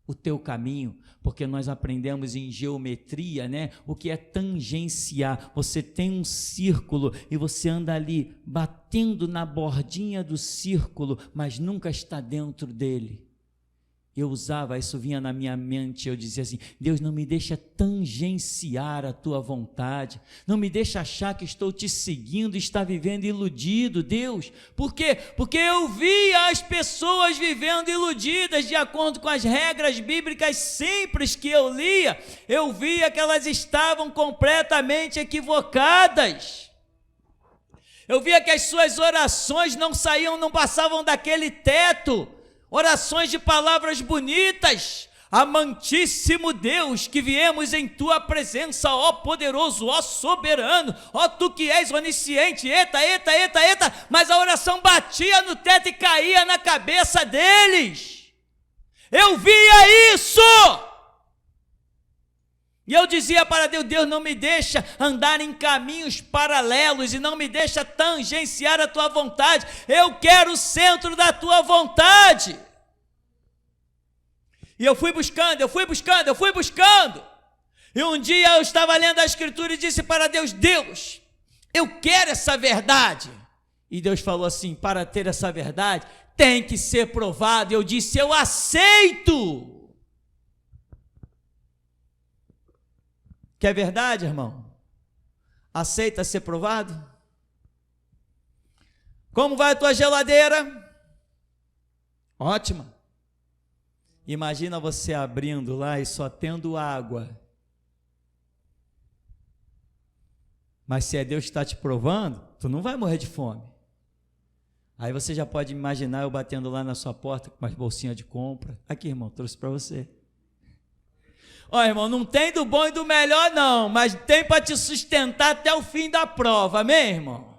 o teu caminho, porque nós aprendemos em geometria, né? O que é tangenciar? Você tem um círculo e você anda ali batendo na bordinha do círculo, mas nunca está dentro dele. Eu usava, isso vinha na minha mente, eu dizia assim: Deus, não me deixa tangenciar a tua vontade, não me deixa achar que estou te seguindo e está vivendo iludido, Deus. Por quê? Porque eu via as pessoas vivendo iludidas de acordo com as regras bíblicas simples que eu lia, eu via que elas estavam completamente equivocadas. Eu via que as suas orações não passavam daquele teto. Orações de palavras bonitas, Amantíssimo Deus, que viemos em tua presença, ó poderoso, ó soberano, ó tu que és onisciente, eita, mas a oração batia no teto e caía na cabeça deles. Eu via isso. E eu dizia para Deus, Deus, não me deixa andar em caminhos paralelos e não me deixa tangenciar a tua vontade. Eu quero o centro da tua vontade. E eu fui buscando. E um dia eu estava lendo a Escritura e disse para Deus, Deus, eu quero essa verdade. E Deus falou assim, para ter essa verdade, tem que ser provado. E eu disse, eu aceito. Quer verdade, irmão? Aceita ser provado? Como vai a tua geladeira? Ótima. Imagina você abrindo lá e só tendo água. Mas se é Deus que está te provando, tu não vai morrer de fome. Aí você já pode imaginar eu batendo lá na sua porta com umas bolsinhas de compra. Aqui, irmão, trouxe para você. Ó, irmão, não tem do bom e do melhor não, mas tem para te sustentar até o fim da prova, amém, irmão?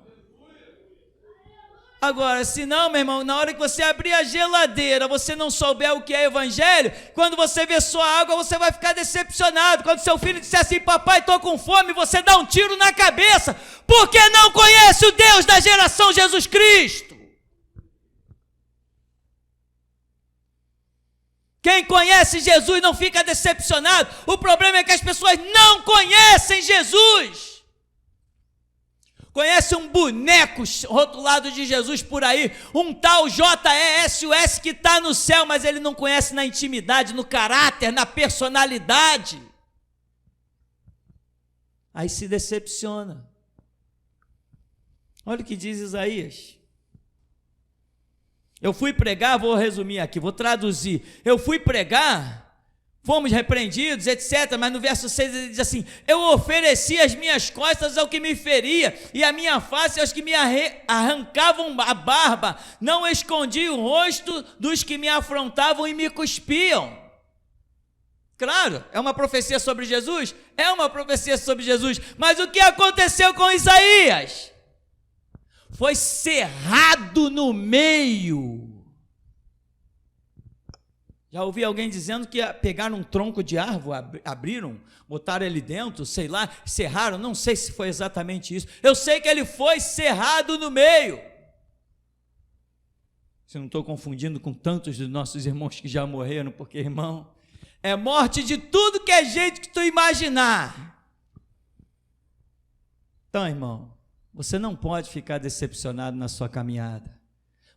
Agora, se não, meu irmão, na hora que você abrir a geladeira, você não souber o que é evangelho, quando você ver sua água, você vai ficar decepcionado. Quando seu filho disser assim, papai, estou com fome, você dá um tiro na cabeça, porque não conhece o Deus da geração Jesus Cristo. Quem conhece Jesus não fica decepcionado. O problema é que as pessoas não conhecem Jesus. Conhece um boneco rotulado de Jesus por aí, um tal JESUS que está no céu, mas ele não conhece na intimidade, no caráter, na personalidade. Aí se decepciona. Olha o que diz Isaías. Eu fui pregar, vou resumir aqui, vou traduzir. Eu fui pregar, fomos repreendidos, etc. Mas no verso 6 ele diz assim, eu ofereci as minhas costas ao que me feria, e a minha face aos que me arrancavam a barba. Não escondi o rosto dos que me afrontavam e me cuspiam. Claro, é uma profecia sobre Jesus? É uma profecia sobre Jesus. Mas o que aconteceu com Isaías? Foi cerrado no meio. Já ouvi alguém dizendo que pegaram um tronco de árvore, abriram, botaram ele dentro, sei lá, cerraram, não sei se foi exatamente isso. Eu sei que ele foi cerrado no meio. Se não estou confundindo com tantos dos nossos irmãos que já morreram, porque, irmão, é morte de tudo que é jeito que tu imaginar. Então, irmão, você não pode ficar decepcionado na sua caminhada,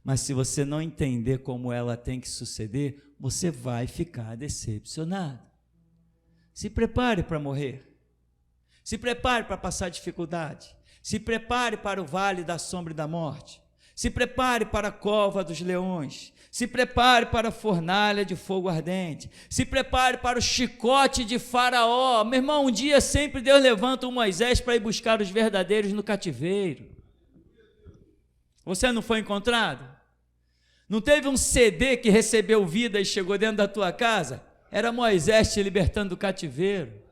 mas se você não entender como ela tem que suceder, você vai ficar decepcionado. Se prepare para morrer, se prepare para passar dificuldade, se prepare para o vale da sombra e da morte, se prepare para a cova dos leões, se prepare para a fornalha de fogo ardente, se prepare para o chicote de Faraó. Meu irmão, um dia sempre Deus levanta um Moisés para ir buscar os verdadeiros no cativeiro. Você não foi encontrado? Não teve um CD que recebeu vida e chegou dentro da tua casa? Era Moisés te libertando do cativeiro.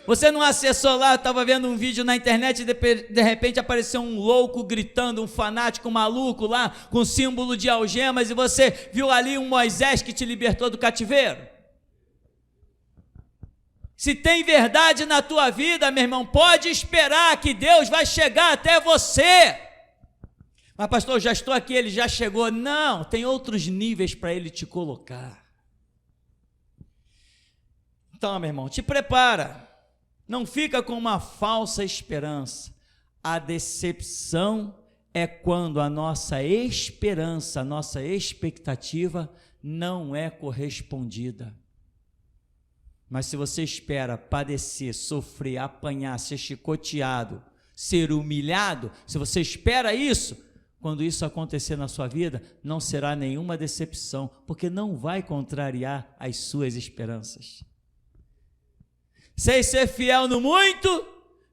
Você não acessou lá, estava vendo um vídeo na internet e de repente apareceu um louco gritando, um fanático maluco lá, com símbolo de algemas, e você viu ali um Moisés que te libertou do cativeiro? Se tem verdade na tua vida, meu irmão, pode esperar que Deus vai chegar até você. Mas pastor, já estou aqui, ele já chegou. Não, tem outros níveis para ele te colocar. Então, meu irmão, te prepara. Não fica com uma falsa esperança. A decepção é quando a nossa esperança, a nossa expectativa não é correspondida. Mas se você espera padecer, sofrer, apanhar, ser chicoteado, ser humilhado, se você espera isso, quando isso acontecer na sua vida, não será nenhuma decepção, porque não vai contrariar as suas esperanças. Sei ser fiel no muito,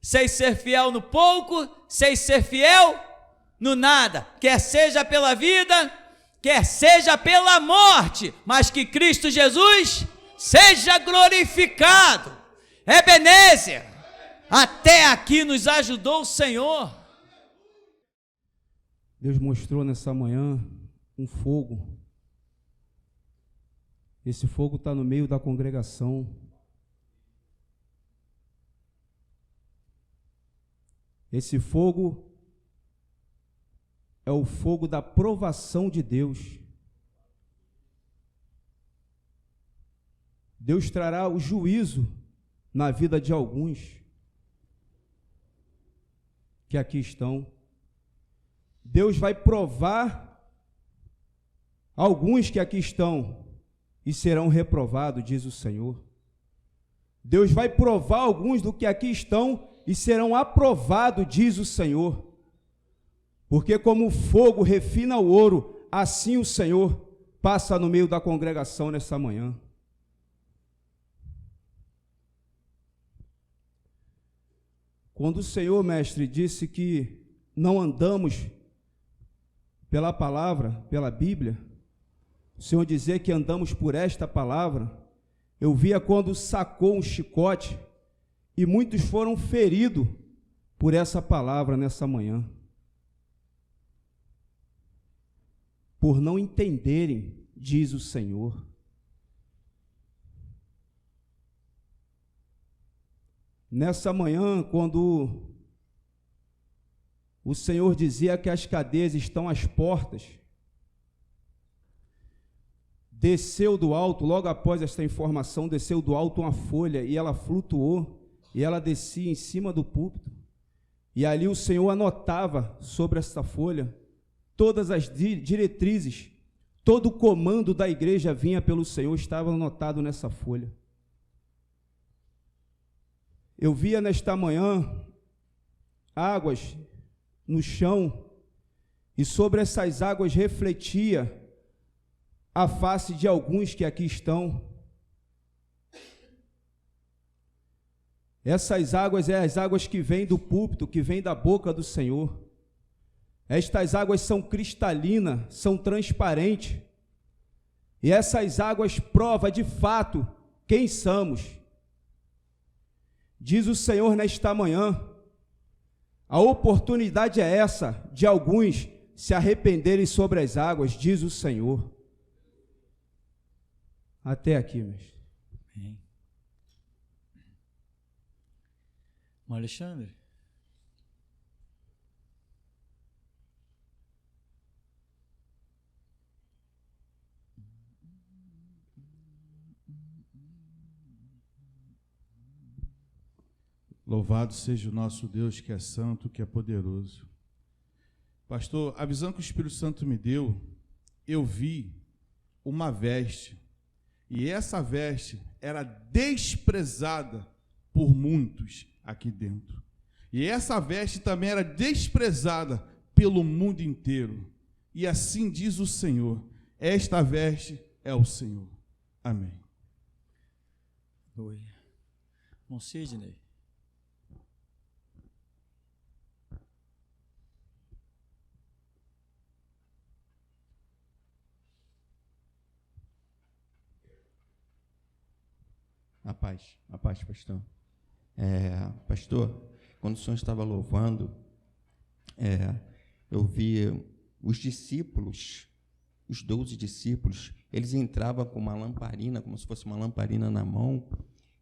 sei ser fiel no pouco, sei ser fiel no nada, quer seja pela vida, quer seja pela morte, mas que Cristo Jesus seja glorificado. Ebenezer, até aqui nos ajudou o Senhor. Deus mostrou nessa manhã um fogo. Esse fogo está no meio da congregação. Esse fogo é o fogo da provação de Deus. Deus trará o juízo na vida de alguns que aqui estão. Deus vai provar alguns que aqui estão e serão reprovados, diz o Senhor. Deus vai provar alguns do que aqui estão e serão aprovados, diz o Senhor. Porque como o fogo refina o ouro, assim o Senhor passa no meio da congregação nessa manhã. Quando o Senhor, mestre, disse que não andamos pela palavra, pela Bíblia, o Senhor dizer que andamos por esta palavra, eu via quando sacou um chicote e muitos foram feridos por essa palavra nessa manhã. Por não entenderem, diz o Senhor. Nessa manhã, quando o Senhor dizia que as cadeias estão às portas, desceu do alto, logo após esta informação, desceu do alto uma folha e ela flutuou e ela descia em cima do púlpito. E ali o Senhor anotava sobre esta folha todas as diretrizes, todo o comando da igreja vinha pelo Senhor, estava anotado nessa folha. Eu via nesta manhã águas no chão e sobre essas águas refletia a face de alguns que aqui estão. Essas águas são as águas que vêm do púlpito, que vêm da boca do Senhor. Estas águas são cristalinas, são transparentes. E essas águas provam de fato quem somos. Diz o Senhor nesta manhã, a oportunidade é essa de alguns se arrependerem sobre as águas, diz o Senhor. Até aqui, mestre. Bem. Alexandre. Louvado seja o nosso Deus, que é santo, que é poderoso. Pastor, a visão que o Espírito Santo me deu, eu vi uma veste, e essa veste era desprezada por muitos aqui dentro. E essa veste também era desprezada pelo mundo inteiro. E assim diz o Senhor, esta veste é o Senhor. Amém. Oi. Bom, Sidney. A paz, pastor. Pastor, quando o senhor estava louvando, eu vi os discípulos, os 12 discípulos, eles entravam com uma lamparina, como se fosse uma lamparina na mão,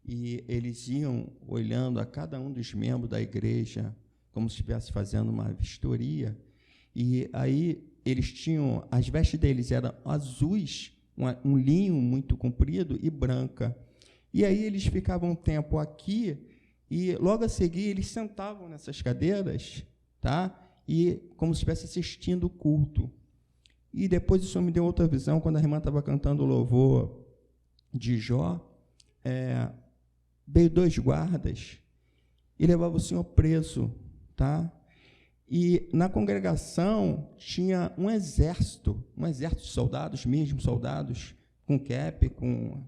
e eles iam olhando a cada um dos membros da igreja, como se estivesse fazendo uma vistoria, e aí eles tinham, as vestes deles eram azuis, um linho muito comprido e branca. E aí eles ficavam um tempo aqui e logo a seguir eles sentavam nessas cadeiras, tá? E como se estivesse assistindo o culto. E depois o Senhor me deu outra visão, quando a irmã estava cantando o louvor de Jó, veio 2 guardas e levavam o Senhor preso, tá? E na congregação tinha um exército de soldados, mesmo soldados, com cap, com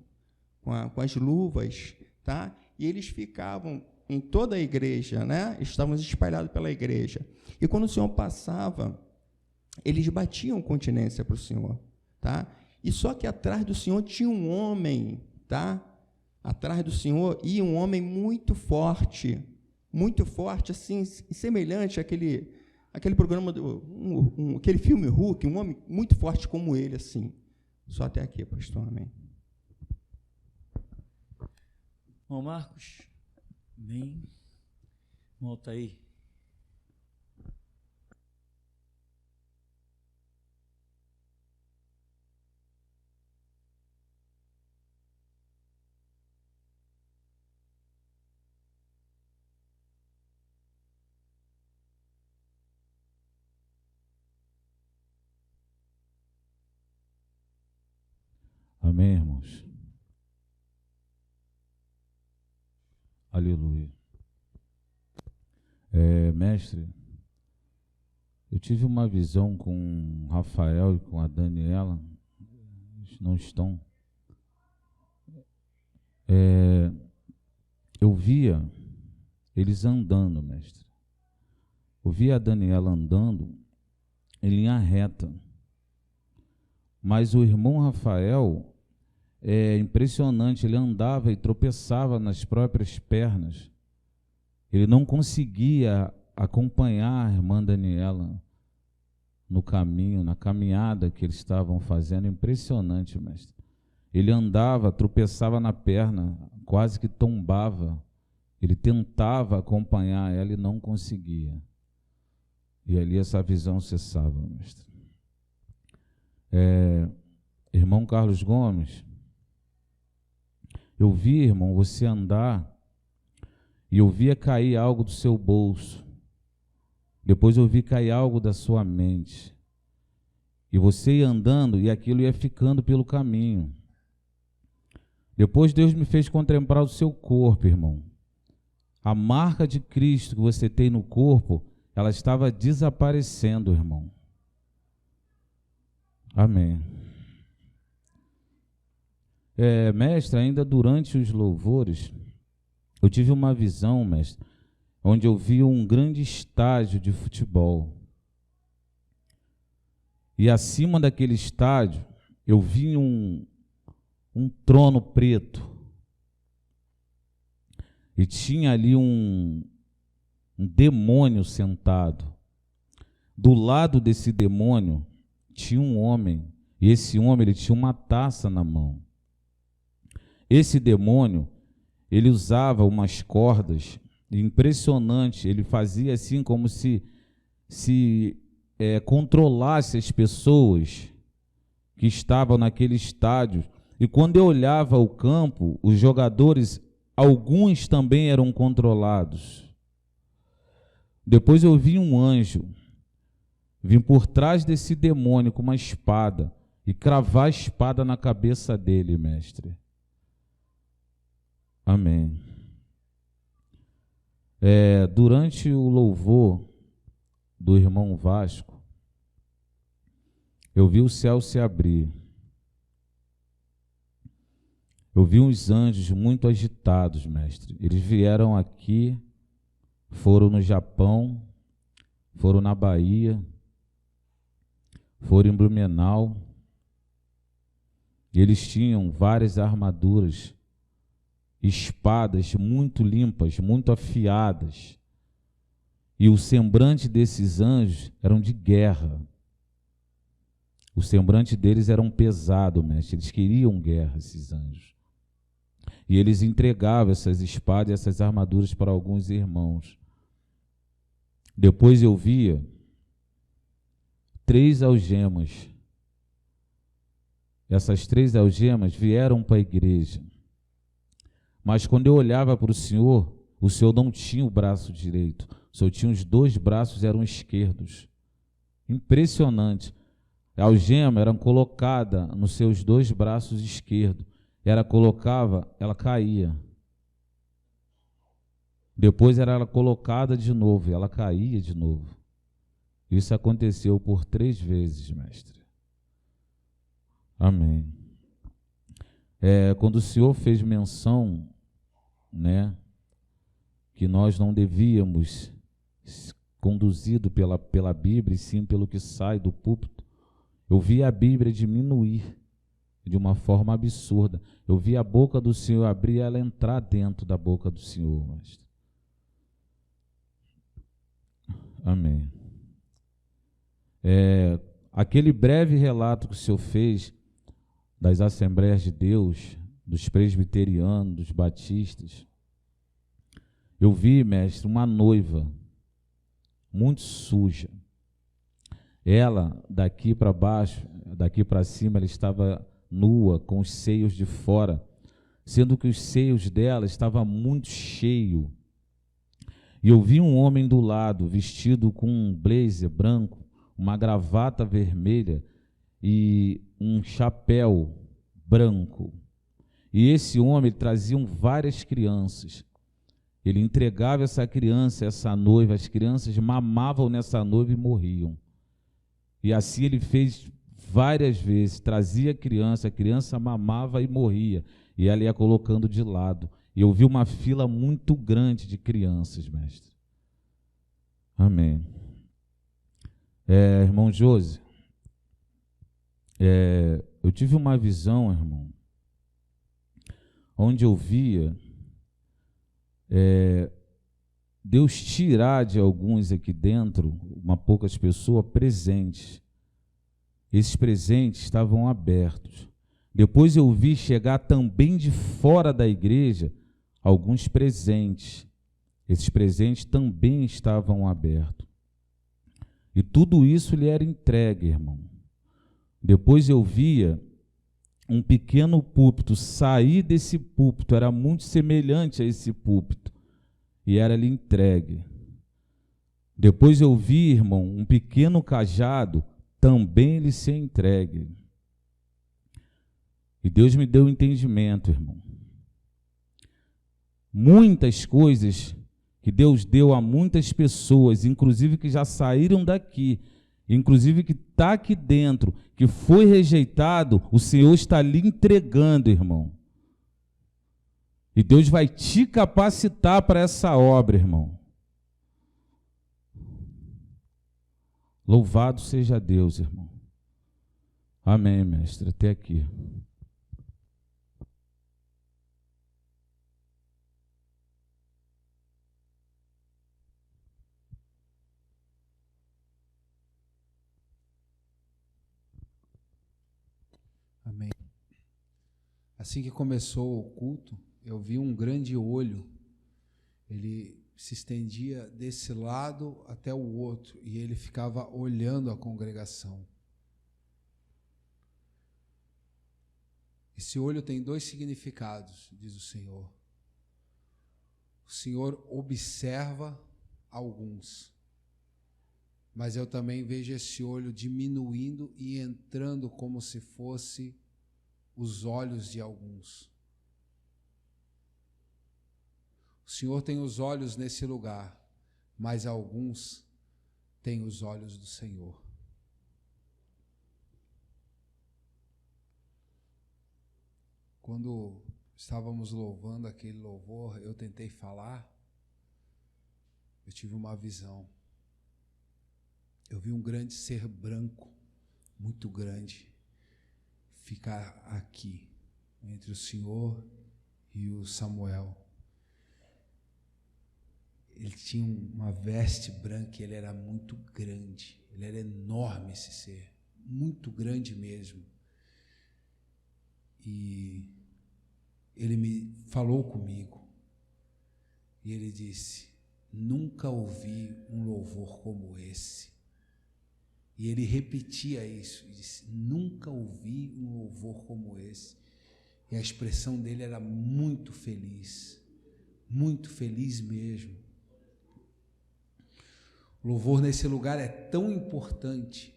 as luvas, tá? E eles ficavam em toda a igreja, né? Estavam espalhados pela igreja. E quando o Senhor passava, eles batiam continência para o Senhor, tá? E só que atrás do Senhor tinha um homem, tá? Atrás do Senhor, e um homem muito forte, assim, semelhante àquele programa, aquele filme Hulk, um homem muito forte como ele, assim. Só até aqui, pastor, amém. Ô Marcos, vem, volta aí. Amém, irmãos? Aleluia. Mestre, eu tive uma visão com o Rafael e com a Daniela, eles não estão. Eu via eles andando, mestre. Eu via a Daniela andando em linha reta. Mas o irmão Rafael, é impressionante, ele andava e tropeçava nas próprias pernas. Ele não conseguia acompanhar a irmã Daniela no caminho, na caminhada que eles estavam fazendo. Impressionante, mestre. Ele andava, tropeçava na perna, quase que tombava. Ele tentava acompanhar ela e não conseguia. E ali essa visão cessava, mestre. Irmão Carlos Gomes, eu vi, irmão, você andar e eu via cair algo do seu bolso. Depois eu vi cair algo da sua mente. E você ia andando e aquilo ia ficando pelo caminho. Depois Deus me fez contemplar o seu corpo, irmão. A marca de Cristo que você tem no corpo, ela estava desaparecendo, irmão. Amém. Mestre, ainda durante os louvores, eu tive uma visão, mestre, onde eu vi um grande estádio de futebol. E acima daquele estádio, eu vi um trono preto. E tinha ali um demônio sentado. Do lado desse demônio tinha um homem, e esse homem ele tinha uma taça na mão. Esse demônio, ele usava umas cordas, impressionante, ele fazia assim como se controlasse as pessoas que estavam naquele estádio. E quando eu olhava o campo, os jogadores, alguns também eram controlados. Depois eu vi um anjo vir por trás desse demônio com uma espada e cravar a espada na cabeça dele, mestre. Amém. Durante o louvor do irmão Vasco, eu vi o céu se abrir. Eu vi uns anjos muito agitados, mestre. Eles vieram aqui, foram no Japão, foram na Bahia, foram em Blumenau. Eles tinham várias armaduras, espadas muito limpas, muito afiadas. E o semblante desses anjos eram de guerra. O semblante deles era pesado, mestre. Eles queriam guerra, esses anjos. E eles entregavam essas espadas e essas armaduras para alguns irmãos. Depois eu via 3 algemas. Essas 3 algemas vieram para a igreja. Mas quando eu olhava para o Senhor não tinha o braço direito. O Senhor tinha os 2 braços, eram esquerdos. Impressionante. A algema era colocada nos seus 2 braços esquerdos. Ela colocava, ela caía. Depois era colocada de novo, ela caía de novo. Isso aconteceu por 3 vezes, mestre. Amém. Quando o Senhor fez menção, né, que nós não devíamos ser conduzidos pela Bíblia, e sim pelo que sai do púlpito, eu vi a Bíblia diminuir. de uma forma absurda. Eu vi a boca do Senhor abrir e ela entrar dentro da boca do Senhor, mestre. Amém. Aquele breve relato que o Senhor fez das Assembleias de Deus, dos presbiterianos, dos batistas, eu vi, mestre, uma noiva muito suja. Ela, daqui para baixo, daqui para cima, ela estava nua, com os seios de fora, sendo que os seios dela estavam muito cheios. E eu vi um homem do lado, vestido com um blazer branco, uma gravata vermelha e um chapéu branco. E esse homem trazia várias crianças. Ele entregava essa criança, essa noiva, as crianças mamavam nessa noiva e morriam. E assim ele fez várias vezes, trazia a criança mamava e morria, e ela ia colocando de lado. E eu vi uma fila muito grande de crianças, mestre. Amém. Irmão Josi, eu tive uma visão, irmão, onde eu via Deus tirar de alguns aqui dentro, poucas pessoas, presentes. Esses presentes estavam abertos. Depois eu vi chegar também de fora da igreja alguns presentes. Esses presentes também estavam abertos. E tudo isso lhe era entregue, irmão. Depois eu via um pequeno púlpito sair desse púlpito, era muito semelhante a esse púlpito, e era-lhe entregue. Depois eu vi, irmão, um pequeno cajado também lhe ser entregue. E Deus me deu entendimento, irmão. Muitas coisas que Deus deu a muitas pessoas, inclusive que já saíram daqui, inclusive que está aqui dentro, que foi rejeitado, o Senhor está lhe entregando, irmão. E Deus vai te capacitar para essa obra, irmão. Louvado seja Deus, irmão. Amém, mestre. Até aqui. Amém. Assim que começou o culto, eu vi um grande olho. Ele se estendia desse lado até o outro e ele ficava olhando a congregação. Esse olho tem 2 significados, diz o Senhor. O Senhor observa alguns, mas eu também vejo esse olho diminuindo e entrando como se fosse os olhos de alguns. O Senhor tem os olhos nesse lugar, mas alguns têm os olhos do Senhor. Quando estávamos louvando aquele louvor, eu tentei falar, eu tive uma visão. Eu vi um grande ser branco, muito grande, ficar aqui, entre o Senhor e o Samuel. Ele tinha uma veste branca, ele era muito grande, ele era enorme, esse ser, muito grande mesmo. E ele me falou comigo, e ele disse: nunca ouvi um louvor como esse. E ele repetia isso, e disse: nunca ouvi um louvor como esse. E a expressão dele era muito feliz mesmo. O louvor nesse lugar é tão importante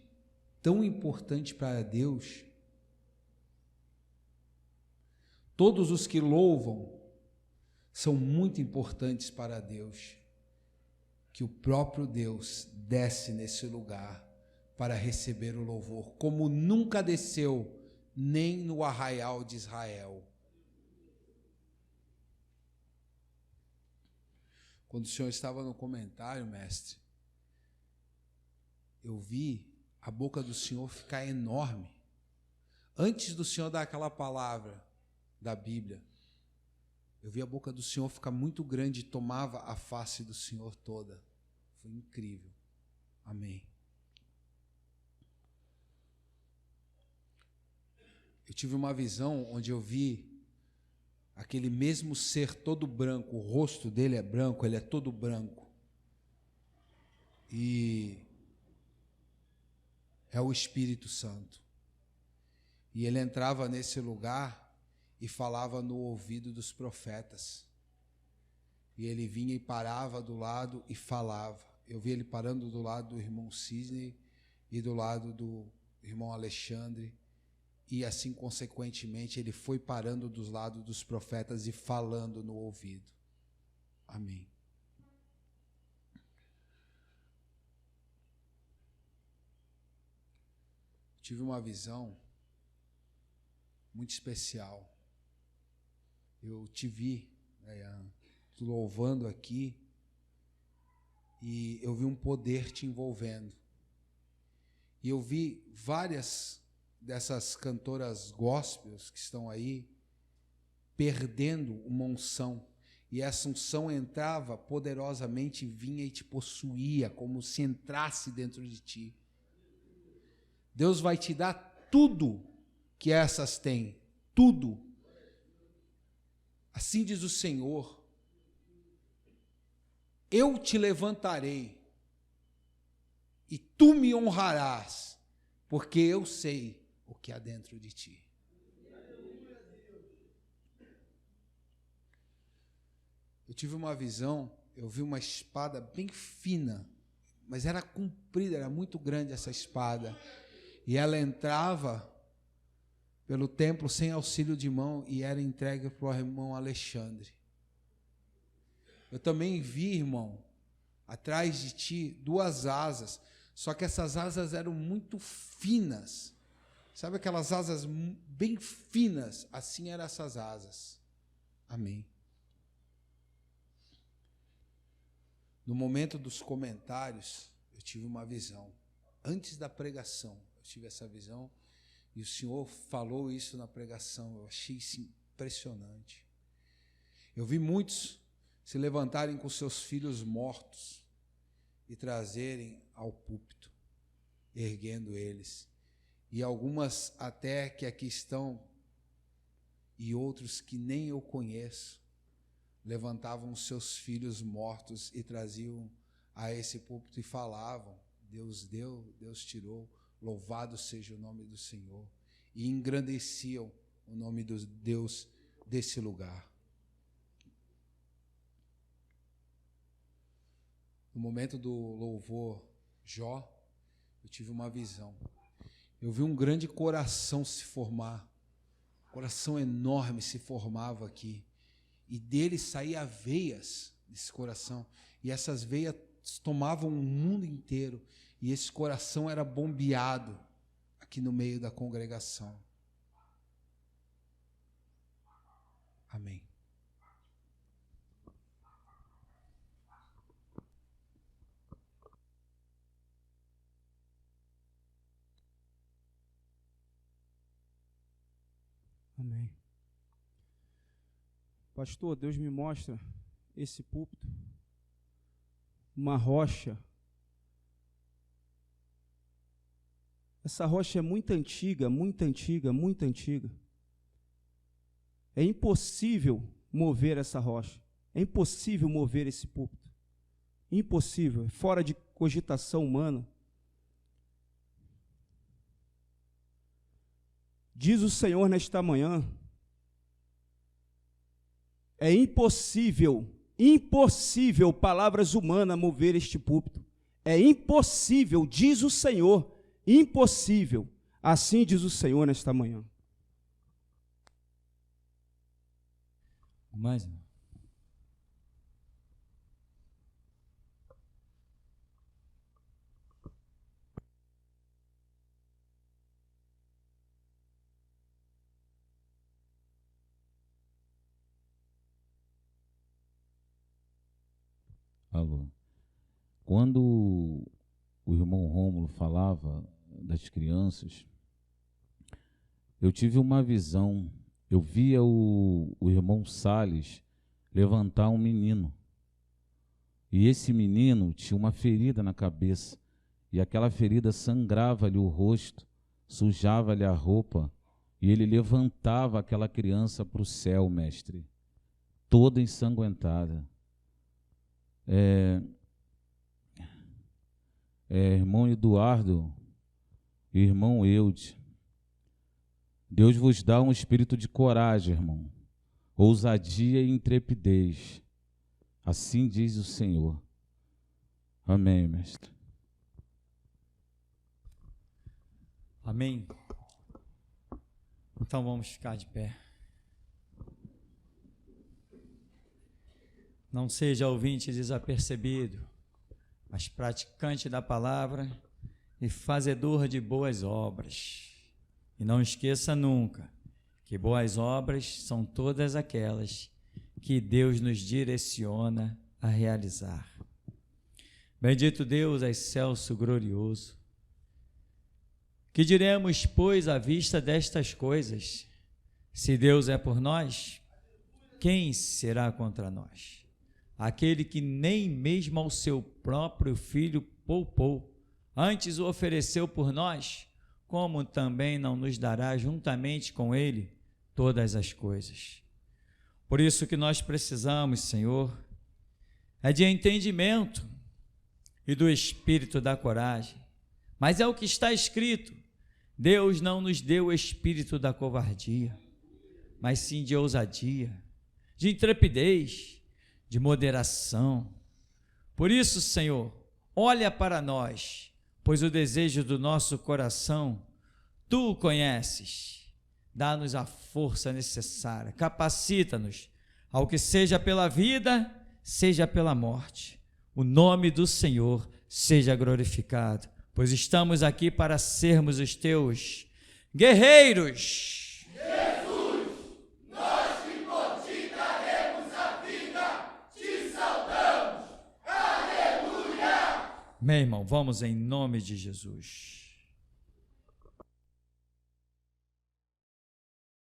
para Deus. Todos os que louvam são muito importantes para Deus, que o próprio Deus desce nesse lugar para receber o louvor, como nunca desceu nem no arraial de Israel. Quando o senhor estava no comentário, mestre, eu vi a boca do Senhor ficar enorme. Antes do Senhor dar aquela palavra da Bíblia, eu vi a boca do Senhor ficar muito grande e tomava a face do Senhor toda. Foi incrível. Amém. Eu tive uma visão onde eu vi aquele mesmo ser todo branco, o rosto dele é branco, ele é todo branco. E é o Espírito Santo. E ele entrava nesse lugar e falava no ouvido dos profetas. E ele vinha e parava do lado e falava. Eu vi ele parando do lado do irmão Sidney e do lado do irmão Alexandre. E assim, consequentemente, ele foi parando dos lados dos profetas e falando no ouvido. Amém. Tive uma visão muito especial. Eu te vi, louvando aqui, e eu vi um poder te envolvendo. E eu vi várias dessas cantoras gospels que estão aí perdendo uma unção. E essa unção entrava poderosamente, vinha e te possuía, como se entrasse dentro de ti. Deus vai te dar tudo que essas têm, tudo. Assim diz o Senhor: eu te levantarei e tu me honrarás, porque eu sei o que há dentro de ti. Eu tive uma visão, eu vi uma espada bem fina, mas era comprida, era muito grande essa espada, e ela entrava pelo templo sem auxílio de mão e era entregue para o irmão Alexandre. Eu também vi, irmão, atrás de ti, 2 asas, só que essas asas eram muito finas. Sabe aquelas asas bem finas? Assim eram essas asas. Amém. No momento dos comentários, eu tive uma visão. Antes da pregação, eu tive essa visão. E o Senhor falou isso na pregação. Eu achei isso impressionante. Eu vi muitos se levantarem com seus filhos mortos e trazerem ao púlpito, erguendo eles. E algumas até que aqui estão, e outros que nem eu conheço, levantavam os seus filhos mortos e traziam a esse púlpito e falavam: Deus deu, Deus tirou, louvado seja o nome do Senhor. E engrandeciam o nome do Deus desse lugar. No momento do louvor Jó, eu tive uma visão. Eu vi um grande coração se formar. Um coração enorme se formava aqui. E dele saía veias desse coração. E essas veias tomavam o mundo inteiro. E esse coração era bombeado aqui no meio da congregação. Amém. Amém. Pastor, Deus me mostra esse púlpito, uma rocha. Essa rocha é muito antiga, muito antiga, muito antiga. É impossível mover essa rocha. É impossível mover esse púlpito. Impossível, é fora de cogitação humana. Diz o Senhor nesta manhã, é impossível, impossível, palavras humanas, mover este púlpito. É impossível, diz o Senhor, impossível. Assim diz o Senhor nesta manhã. Mais. Alô. Quando o irmão Rômulo falava das crianças, eu tive uma visão. Eu via o irmão Salles levantar um menino. E esse menino tinha uma ferida na cabeça. E aquela ferida sangrava-lhe o rosto, sujava-lhe a roupa. E ele levantava aquela criança para o céu, mestre, toda ensanguentada. Irmão Eduardo e irmão Eude, Deus vos dá um espírito de coragem, irmão, ousadia e intrepidez. Assim diz o Senhor. Amém, mestre. Amém. Então vamos ficar de pé. Não seja ouvinte desapercebido, mas praticante da palavra e fazedor de boas obras. E não esqueça nunca que boas obras são todas aquelas que Deus nos direciona a realizar. Bendito Deus, excelso, glorioso. Que diremos, pois, à vista destas coisas? Se Deus é por nós, quem será contra nós? Aquele que nem mesmo ao seu próprio Filho poupou, antes o ofereceu por nós, como também não nos dará juntamente com ele todas as coisas. Por isso que nós precisamos, Senhor, é de entendimento e do espírito da coragem. Mas é o que está escrito: Deus não nos deu o espírito da covardia, mas sim de ousadia, de intrepidez, de moderação. Por isso, Senhor, olha para nós, pois o desejo do nosso coração Tu o conheces. Dá-nos a força necessária, capacita-nos ao que seja pela vida, seja pela morte. O nome do Senhor seja glorificado, pois estamos aqui para sermos os Teus guerreiros. Jesus, nós que por Ti daremos a vida, Te saudamos. Aleluia! Meu irmão, vamos em nome de Jesus.